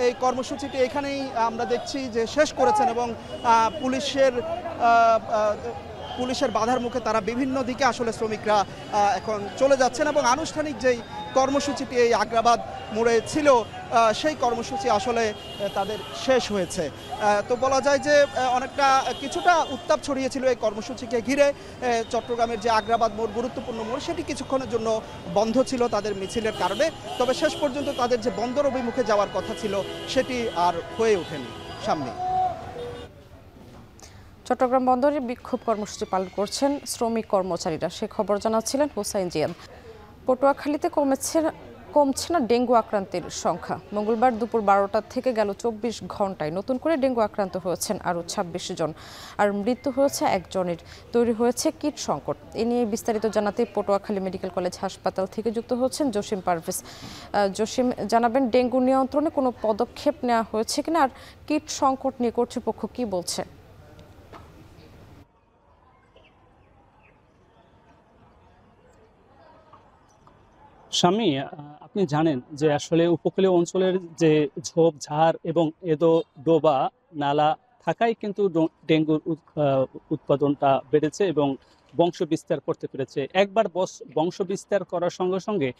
[SPEAKER 8] এই কর্মসূচিটি এখানেই আমরা দেখছি যে শেষ করেছেন এবং পুলিশের বাধার মুখে তারা বিভিন্ন দিকে আসলে শ্রমিকরা এখন চলে যাচ্ছেন এবং আনুষ্ঠানিক যেই কর্মসূচিটি এই আগ্রাবাদ মোড়ে ছিল, সেই কর্মসূচি আসলে তাদের শেষ হয়েছে। তো বলা যায় যে কিছুটা উত্তাপ ছড়িয়েছিল এই কর্মসূচিকে ঘিরে। চট্টগ্রামের যে আগ্রাবাদ মোড়, গুরুত্বপূর্ণ মোড়, সেটি কিছুক্ষণের জন্য বন্ধ ছিল তাদের মিছিলের কারণে, তবে শেষ পর্যন্ত তাদের যে বন্দর অভিমুখে যাওয়ার কথা ছিল সেটি আর হয়ে ওঠেনি। সামনে
[SPEAKER 1] চট্টগ্রাম বন্দরে বিক্ষোভ কর্মসূচি পালন করছেন শ্রমিক কর্মচারীরা, সে খবর জানাচ্ছিলেন হোসাইন জিয়াদ। পটুয়াখালীতে কমছে না ডেঙ্গু আক্রান্তের সংখ্যা। মঙ্গলবার দুপুর 12টা থেকে গেল 24 ঘন্টায় নতুন করে ডেঙ্গু আক্রান্ত হয়েছেন আরও 26 জন, আর মৃত্যু হয়েছে একজনের। তৈরি হয়েছে কিট সংকট। এ নিয়ে বিস্তারিত জানাতে পটুয়াখালী মেডিকেল কলেজ হাসপাতাল থেকে যুক্ত হচ্ছেন জসিম পারভেজ। জসিম, জানাবেন ডেঙ্গু নিয়ন্ত্রণে কোনো পদক্ষেপ নেওয়া হয়েছে কিনা, আর কিট সংকট নিয়ে কর্তৃপক্ষ কি বলছে?
[SPEAKER 16] স্বামী, আপনি জানেন যে আসলে উপকূলীয় অঞ্চলের যে ঝোপঝাড় এবং ডোবা নালা থাকায় কিন্তু ডেঙ্গুর উৎপাদনটা বেড়েছে এবং
[SPEAKER 9] বংশ বিস্তার করতে পেরেছে। একবার বংশ বিস্তার করার সঙ্গে সঙ্গে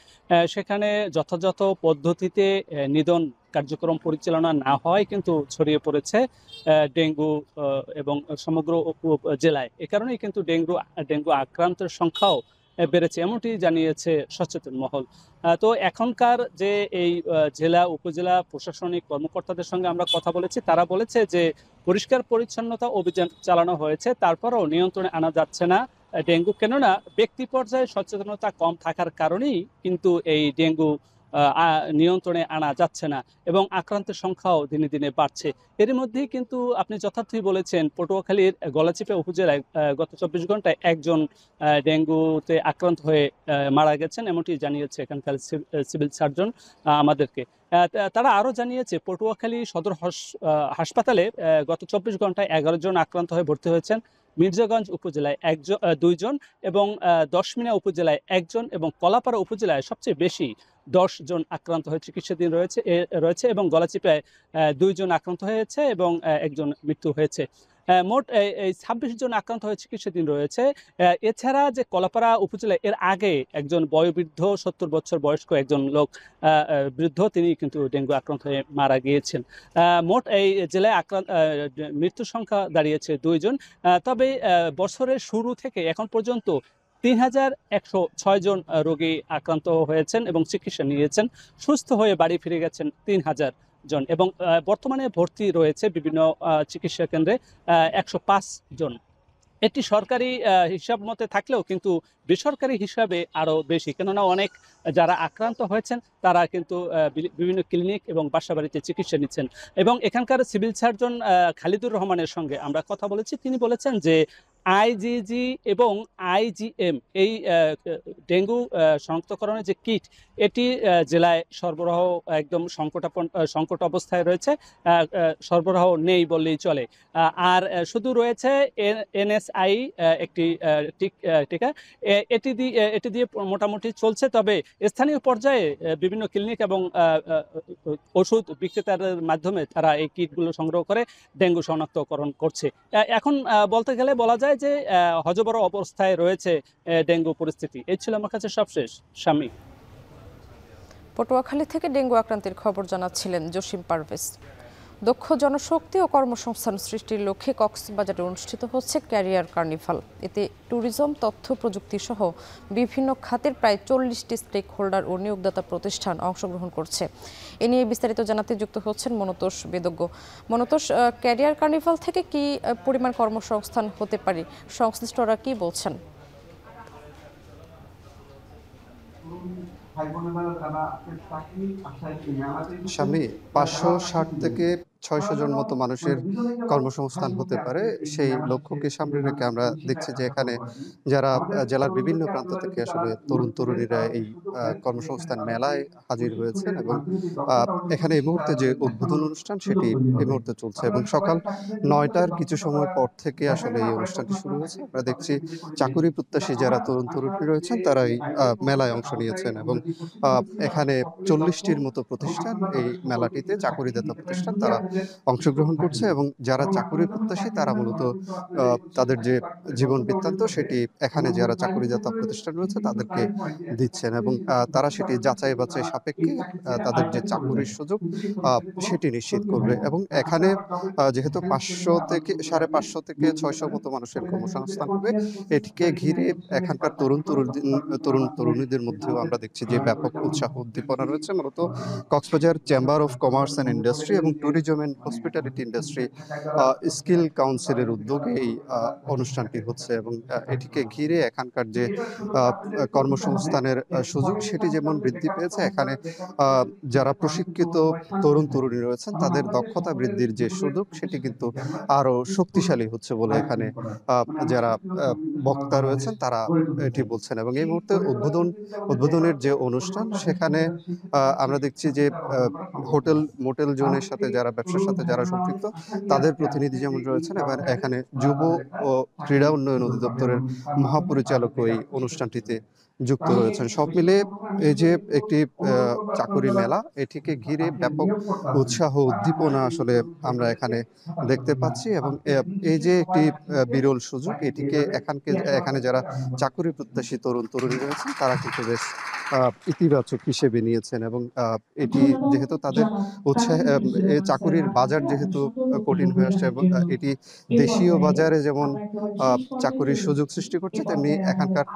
[SPEAKER 9] সেখানে যথাযথ পদ্ধতিতে নিধন কার্যক্রম পরিচালনা না হয় কিন্তু ছড়িয়ে পড়েছে ডেঙ্গু এবং সমগ্র জেলায়। এ কারণেই কিন্তু ডেঙ্গু আক্রান্তের সংখ্যাও বেড়েছে, এমনটি জানিয়েছে সচেতন মহল। তো এখনকার যে এই জেলা উপজেলা প্রশাসনিক কর্মকর্তাদের সঙ্গে আমরা কথা বলেছি, তারা বলেছে যে পরিষ্কার পরিচ্ছন্নতা অভিযান চালানো হয়েছে, তারপরেও নিয়ন্ত্রণে আনা যাচ্ছে না ডেঙ্গু, কেননা ব্যক্তি পর্যায়ে সচেতনতা কম থাকার কারণেই কিন্তু এই ডেঙ্গু নিয়ন্ত্রণে আনা যাচ্ছে না এবং আক্রান্তের সংখ্যাও দিনে দিনে বাড়ছে। এর মধ্যেই কিন্তু আপনি যথার্থই বলেছেন, পটুয়াখালীর গলাচিপা উপজেলায় গত 24 ঘন্টায় একজন ডেঙ্গুতে আক্রান্ত হয়ে মারা গেছেন, এমনটি জানিয়েছে এখানকার সিভিল সার্জন আমাদেরকে। তারা আরও জানিয়েছে পটুয়াখালী সদর হাসপাতালে গত 24 ঘন্টায় 11 জন আক্রান্ত হয়ে ভর্তি হয়েছেন। মির্জাগঞ্জ উপজেলায় 2 জন এবং দশমিনা উপজেলায় 1 জন এবং কলাপাড়া উপজেলায় সবচেয়ে বেশি 10 জন আক্রান্ত হয়ে চিকিৎসাধীন রয়েছে এবং গলাচিপায় 2 জন আক্রান্ত হয়েছে এবং 1 জন মৃত্যু হয়েছে। মোট এই 26 জন আক্রান্ত হয়ে চিকিৎসাধীন রয়েছে। এছাড়া যে কলাপাড়া উপজেলায় এর আগে একজন বয়োবৃদ্ধ 70 বছর বয়স্ক একজন লোক বৃদ্ধ, তিনি কিন্তু ডেঙ্গু আক্রান্ত হয়ে মারা গিয়েছেন। মোট এই জেলায় মৃত্যুর সংখ্যা দাঁড়িয়েছে 2 জন। তবে বছরের শুরু থেকে এখন পর্যন্ত 3106 জন রোগী আক্রান্ত হয়েছেন এবং চিকিৎসা নিয়েছেন। সুস্থ হয়ে বাড়ি ফিরে গেছেন 3000 জন এবং বর্তমানে ভর্তি রয়েছে বিভিন্ন চিকিৎসা কেন্দ্রে 105 জন। এটি সরকারি হিসাব মতে থাকলেও কিন্তু বেসরকারি হিসাবে আরও বেশি, কেননা অনেক যারা আক্রান্ত হয়েছেন তারা কিন্তু বিভিন্ন ক্লিনিক এবং বাসাবাড়িতে চিকিৎসা নিচ্ছেন। এবং এখানকার সিভিল সার্জন খালিদুর রহমানের সঙ্গে আমরা কথা বলেছি, তিনি বলেছেন যে আইজিজি এবং আইজিএম এই ডেঙ্গু শনাক্তকরণের যে কিট, এটি জেলায় সরবরাহ একদম সংকট অবস্থায় রয়েছে, সরবরাহ নেই বললেই চলে। আর শুধু রয়েছে NSI একটি টিকা, এটি দিয়ে মোটামুটি চলছে। তবে স্থানীয় পর্যায়ে বিভিন্ন ক্লিনিক এবং ওষুধ বিক্রেতাদের মাধ্যমে তারা এই কিটগুলো সংগ্রহ করে ডেঙ্গু শনাক্তকরণ করছে। এখন বলতে গেলে বলা যায় যে হযবর অবস্থায় রয়েছে ডেঙ্গু পরিস্থিতি। এই ছিল আমার কাছে সবশেষ। স্বামী
[SPEAKER 1] পটুয়াখালী থেকে ডেঙ্গু আক্রান্তের খবর জানাচ্ছিলেন জসিম পারভেজ। দক্ষ জনশক্তি ও কর্মসংস্থান সৃষ্টির লক্ষ্যে কক্সবাজারে অনুষ্ঠিত হচ্ছে ক্যারিয়ার কার্নিভাল। এতে ট্যুরিজম, তথ্য প্রযুক্তি সহ বিভিন্ন খাতের প্রায় 40টি স্টেক হোল্ডার ও নিয়োগদাতা প্রতিষ্ঠান অংশগ্রহণ করছে। এ নিয়ে বিস্তারিত জানাতে যুক্ত হচ্ছেন মনতোষ বেদজ্ঞ। মনতোষ, ক্যারিয়ার কার্নিভাল থেকে কি পরিমাণ কর্মসংস্থান হতে পারে, সংশ্লিষ্টরা কি বলছেন?
[SPEAKER 26] স্বামী 560 থেকে 600 জন মতো মানুষের কর্মসংস্থান হতে পারে, সেই লক্ষ্যকে সামনে রেখে আমরা দেখছি যে এখানে যারা জেলার বিভিন্ন প্রান্ত থেকে আসলে তরুণ তরুণীরা এই কর্মসংস্থান মেলায় হাজির হয়েছেন এবং এখানে এই মুহূর্তে যে উদ্বোধন অনুষ্ঠান সেটি এই মুহূর্তে চলছে এবং সকাল 9টার কিছু সময় পর থেকে আসলে এই অনুষ্ঠানটি শুরু হয়েছে। আমরা দেখছি চাকুরি প্রত্যাশী যারা তরুণ তরুণী রয়েছেন তারা এই মেলায় অংশ নিয়েছেন এবং এখানে 40টির মতো প্রতিষ্ঠান এই মেলাটিতে, চাকুরিদাতা প্রতিষ্ঠান, তারা অংশগ্রহণ করছে এবং যারা চাকুরি প্রত্যাশী তারা মূলত তাদের যে জীবন বৃত্তান্ত সেটি এখানে যারা চাকুরিদাতা প্রতিষ্ঠান রয়েছে তাদেরকে দিচ্ছেন এবং তারা সেটি যাচাই বাছাই সাপেক্ষে তাদের যে চাকুরির সুযোগ সেটি নিশ্চিত করবে। এবং এখানে যেহেতু 550 থেকে 600 মতো মানুষের কর্মসংস্থান হবে, এটিকে ঘিরে এখানকার তরুণ তরুণীদের মধ্যেও আমরা দেখছি যে ব্যাপক উৎসাহ উদ্দীপনা রয়েছে। মূলত Cox's Bazar chamber of commerce and industry এবং tourism and hospitality industry skill কাউন্সিলের উদ্যোগে এই অনুষ্ঠানটি হচ্ছে এবং এটিকে ঘিরে এখানকার যে কর্মসংস্থানের সুযোগ সেটি যেমন বৃদ্ধি পেয়েছে, এখানে যারা প্রশিক্ষিত তরুণ তরুণী রয়েছেন তাদের দক্ষতা বৃদ্ধির যে সুযোগ সেটি কিন্তু আরো শক্তিশালী হচ্ছে বলে এখানে যারা বক্তা রয়েছেন তারা এটি বলছেন। এবং এই মুহূর্তে উদ্বোধনের যে অনুষ্ঠান সেখানে আমরা দেখছি যে হোটেল মোটেল জোনের সাথে যারা ব্যবসার সাথে যারা সম্পৃক্ত তাদের প্রতিনিধি যেমন রয়েছেন, এবার এখানে যুব ও ক্রীড়া উন্নয়ন অধিদপ্তরের মহাপরিচালক এই অনুষ্ঠানটিতে যুক্ত রয়েছেন। সব মিলে এই যে একটি চাকুরি মেলা, এটিকে ঘিরে ব্যাপক উৎসাহ উদ্দীপনা আসলে আমরা এখানে দেখতে পাচ্ছি এবং এই যে একটি বিরল সুযোগ, এটিকে এখানে যারা চাকুরি প্রত্যাশী তরুণ তরুণী রয়েছেন তারা কিন্তু বেশ ইতিবাচক হিসেবে নিয়েছেন এবং এটি যেহেতু তাদের উৎসাহ, চাকুরির বাজার যেহেতু কঠিন হয়ে আসছে এবং এটি দেশীয় বাজারে যেমন চাকুরির সুযোগ সৃষ্টি করছে, তেমনি এখানকার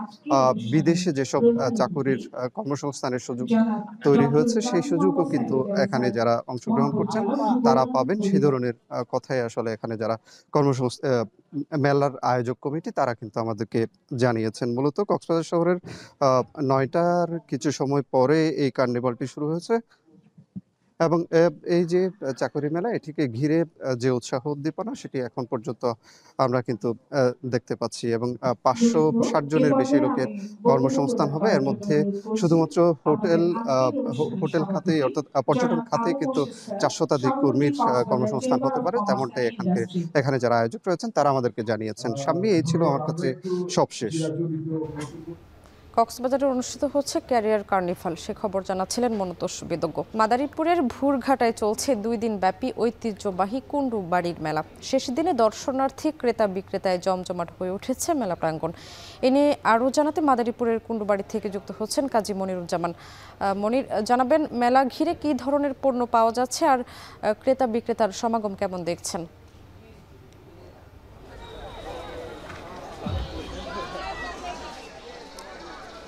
[SPEAKER 26] বিদেশে যেসব চাকুরির কর্মসংস্থানের সুযোগ তৈরি হয়েছে সেই সুযোগও কিন্তু এখানে যারা অংশগ্রহণ করছেন তারা পাবেন। সেই ধরনের কথাই আসলে এখানে যারা মেলার আয়োজক কমিটি তারা কিন্তু আমাদেরকে জানিয়েছেন। মূলত কক্সবাজার শহরের 9টার কিছু সময় পরে এই কার্নিভালটি শুরু হয়েছে এবং এই যে চাকুরি মেলা, এটিকে ঘিরে যে উৎসাহ উদ্দীপনা সেটি এখন পর্যন্ত আমরা কিন্তু দেখতে পাচ্ছি এবং 560 জনের বেশি লোকের কর্মসংস্থান হবে। এর মধ্যে শুধুমাত্র হোটেল খাতে অর্থাৎ পর্যটন খাতে কিন্তু 400 শতাধিক কর্মীর কর্মসংস্থান হতে পারে, তেমনটাই এখানে যারা আয়োজক রয়েছেন তারা আমাদেরকে জানিয়েছেন। সামনে এই ছিল আমার কাছে সবশেষ।
[SPEAKER 1] কক্সবাজারে অনুষ্ঠিত হচ্ছে ক্যারিয়ার কার্নিভাল, সে খবর জানাচ্ছিলেন মনতোষ বেদজ্ঞ। মাদারীপুরের ভুরঘাটায় চলছে 2 দিন ব্যাপী ঐতিহ্যবাহী কুণ্ডু বাড়ির মেলা। শেষ দিনে দর্শনার্থী ক্রেতা বিক্রেতায় জমজমাট হয়ে উঠেছে মেলা প্রাঙ্গণ। এ নিয়ে আরও জানাতে মাদারীপুরের কুণ্ডু বাড়ি থেকে যুক্ত হচ্ছেন কাজী মনিরুজ্জামান। মনির, জানাবেন মেলা ঘিরে কী ধরনের পণ্য পাওয়া যাচ্ছে আর ক্রেতা বিক্রেতার সমাগম কেমন দেখছেন?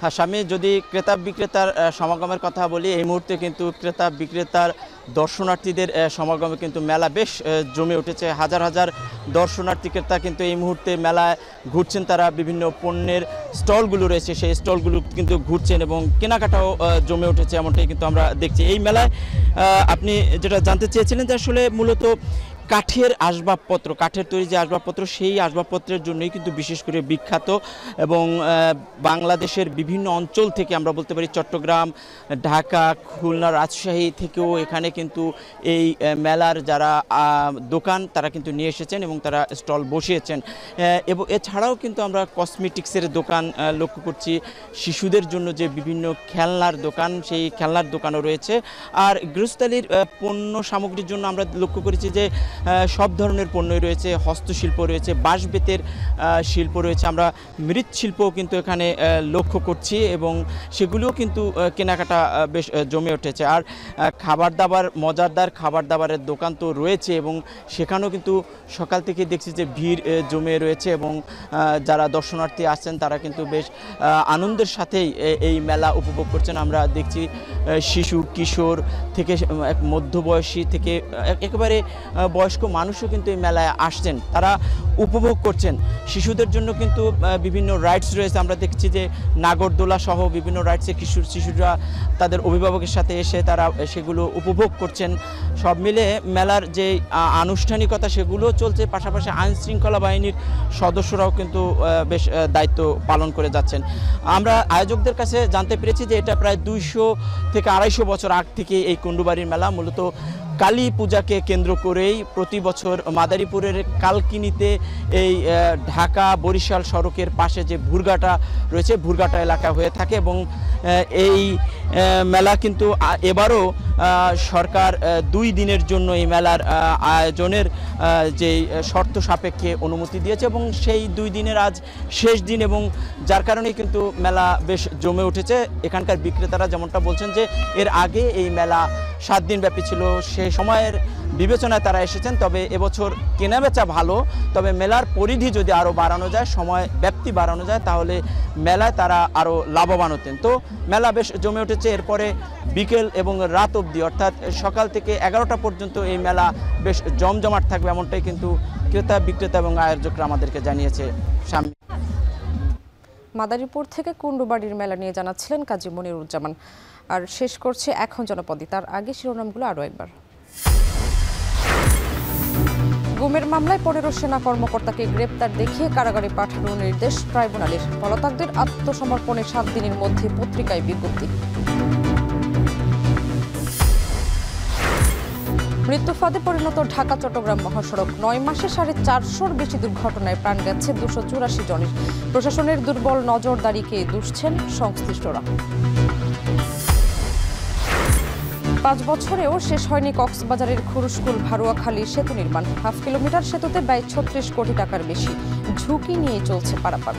[SPEAKER 6] হ্যাঁ স্বামী, যদি ক্রেতা বিক্রেতার সমাগমের কথা বলি, এই মুহূর্তে কিন্তু ক্রেতা বিক্রেতার দর্শনার্থীদের সমাগমে কিন্তু মেলা বেশ জমে উঠেছে। হাজার হাজার দর্শনার্থী ক্রেতা কিন্তু এই মুহূর্তে মেলায় ঘুরছেন। তারা বিভিন্ন পণ্যের স্টলগুলো রয়েছে সেই স্টলগুলো কিন্তু ঘুরছেন এবং কেনাকাটাও জমে উঠেছে, এমনটাই কিন্তু আমরা দেখছি। এই মেলায় আপনি যেটা জানতে চেয়েছিলেন যে আসলে মূলত কাঠের আসবাবপত্র, কাঠের তৈরি যে আসবাবপত্র, সেই আসবাবপত্রের জন্যই কিন্তু বিশেষ করে বিখ্যাত এবং বাংলাদেশের বিভিন্ন অঞ্চল থেকে, আমরা বলতে পারি চট্টগ্রাম, ঢাকা, খুলনা, রাজশাহী থেকেও এখানে কিন্তু এই মেলার যারা দোকান তারা কিন্তু নিয়ে এসেছেন এবং তারা স্টল বসিয়েছেন। এবং এছাড়াও কিন্তু আমরা কসমেটিক্সের দোকান লক্ষ্য করছি, শিশুদের জন্য যে বিভিন্ন খেলনার দোকান, সেই খেলনার দোকানও রয়েছে। আর গৃহস্থালির পণ্য সামগ্রীর জন্য আমরা লক্ষ্য করেছি যে সব ধরনের পণ্যই রয়েছে, হস্তশিল্প রয়েছে, বাঁশ বেতের শিল্প রয়েছে, আমরা মৃৎশিল্পও কিন্তু এখানে লক্ষ্য করছি এবং সেগুলোও কিন্তু কেনাকাটা বেশ জমে উঠেছে। আর খাবার দাবার, মজাদার খাবার দাবারের দোকান তো রয়েছে এবং সেখানেও কিন্তু সকাল থেকে দেখছি যে ভিড় জমে রয়েছে এবং যারা দর্শনার্থী আসছেন তারা কিন্তু বেশ আনন্দের সাথেই এই মেলা উপভোগ করছেন। আমরা দেখছি শিশু, কিশোর থেকে মধ্যবয়সী থেকে একেবারে বয়স্ক মানুষও কিন্তু এই মেলায় আসছেন, তারা উপভোগ করছেন। শিশুদের জন্য কিন্তু বিভিন্ন রাইডস রয়েছে, আমরা দেখছি যে নাগরদোলা সহ বিভিন্ন রাইডসে শিশুরা তাদের অভিভাবকের সাথে এসে তারা সেগুলো উপভোগ করছেন। সব মিলে মেলার যে আনুষ্ঠানিকতা সেগুলো চলছে, পাশাপাশি আইনশৃঙ্খলা বাহিনীর সদস্যরাও কিন্তু বেশ দায়িত্ব পালন করে যাচ্ছেন। আমরা আয়োজকদের কাছে জানতে পেরেছি যে এটা প্রায় 200 থেকে 250 বছর আগ থেকে এই কুণ্ডুবাড়ির মেলা মূলত কালী পূজাকে কেন্দ্র করেই প্রতি বছর মাদারীপুরের কালকিনিতে এই ঢাকা বরিশাল সড়কের পাশে যে ভুরঘাটা রয়েছে, ভুরঘাটা এলাকা হয়ে থাকে এবং এই মেলা কিন্তু এবারও সরকার 2 দিনের জন্য এই মেলার আয়োজনের যে শর্ত সাপেক্ষে অনুমতি দিয়েছে এবং সেই 2 দিনের আজ শেষ দিন এবং যার কারণে কিন্তু মেলা বেশ জমে উঠেছে। এখানকার বিক্রেতারা যেমনটা বলছেন যে এর আগে এই মেলা 7 দিন ব্যাপী ছিল, সেই সময়ের বিবেচনায় তারা এসেছেন। তবে এবছর কেনাবেচা ভালো, তবে মেলার পরিধি যদি আরও বাড়ানো যায়, সময় ব্যাপ্তি বাড়ানো যায়, তাহলে মেলায় তারা আরও লাভবান হতেন। তো মেলা বেশ জমে উঠেছে। এরপরে বিকেল এবং রাত অবধি অর্থাৎ সকাল থেকে 11টা পর্যন্ত এই মেলা বেশ জমজমাট থাকবে, এমনটাই কিন্তু ক্রেতা বিক্রেতা এবং আয়োজকরা আমাদেরকে জানিয়েছে।
[SPEAKER 1] মাদারীপুর থেকে কুণ্ডুবাড়ির মেলা নিয়ে জানাচ্ছিলেন কাজী মনিরুজ্জামান। আর শেষ করছে এখন জনপদে, তার আগে শিরোনামগুলো আরও একবার। গুমের মামলায় 15 সেনা কর্মকর্তাকে গ্রেপ্তার দেখিয়ে কারাগারে পাঠানোর নির্দেশ ট্রাইব্যুনালের। পলাতকদের আত্মসমর্পণে 7 দিনের মধ্যে পত্রিকায় বিজ্ঞপ্তি। মৃত্যু ফাঁদে পরিণত ঢাকা চট্টগ্রাম মহাসড়ক ৯ মাসে 450-র বেশি দুর্ঘটনায় প্রাণ গেছে 284 জনের। প্রশাসনের দুর্বল নজরদারিকে দুষছেন সংশ্লিষ্টরা। 5 বছরেও শেষ হয়নি কক্সবাজারের খুরুশকুল ভারুয়াখালী সেতু নির্মাণ। হাফ কিলোমিটার সেতুতে ব্যয় 36 কোটি টাকার বেশি। ঝুঁকি নিয়ে চলছে পারাপার।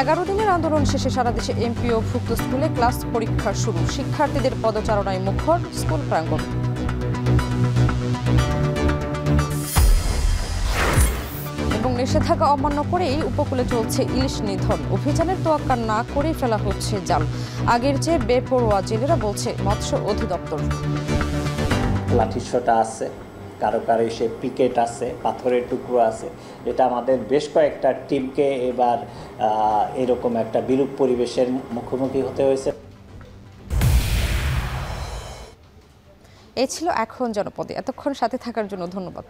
[SPEAKER 1] 11 দিনের আন্দোলন শেষে সারা দেশে এমপিও ভুক্ত স্কুলে ক্লাস পরীক্ষা শুরু। শিক্ষার্থীদের পদচারণায় মুখর স্কুল প্রাঙ্গণ। এবং নিষেধাজ্ঞা অমান্য করেই উপকূলে চলছে ইলিশ নিধন। অভিযানের তোয়াক্কা না করেই ফেলা হচ্ছে জাল। আগের চেয়ে বেপরোয়া জেলেরা বলছে মৎস্য অধিদপ্তর।
[SPEAKER 4] লাঠিসোঁটা আছে, কারো কারো সে পিকেট আছে, পাথরের টুকরো আছে। এটা আমাদের বেশ কয়েকটা টিমকে এবার এরকম একটা বিরূপ পরিবেশের মুখোমুখি হতে হয়েছে।
[SPEAKER 1] এই ছিল এখন জনপদে। এতক্ষণ সাথে থাকার জন্য ধন্যবাদ।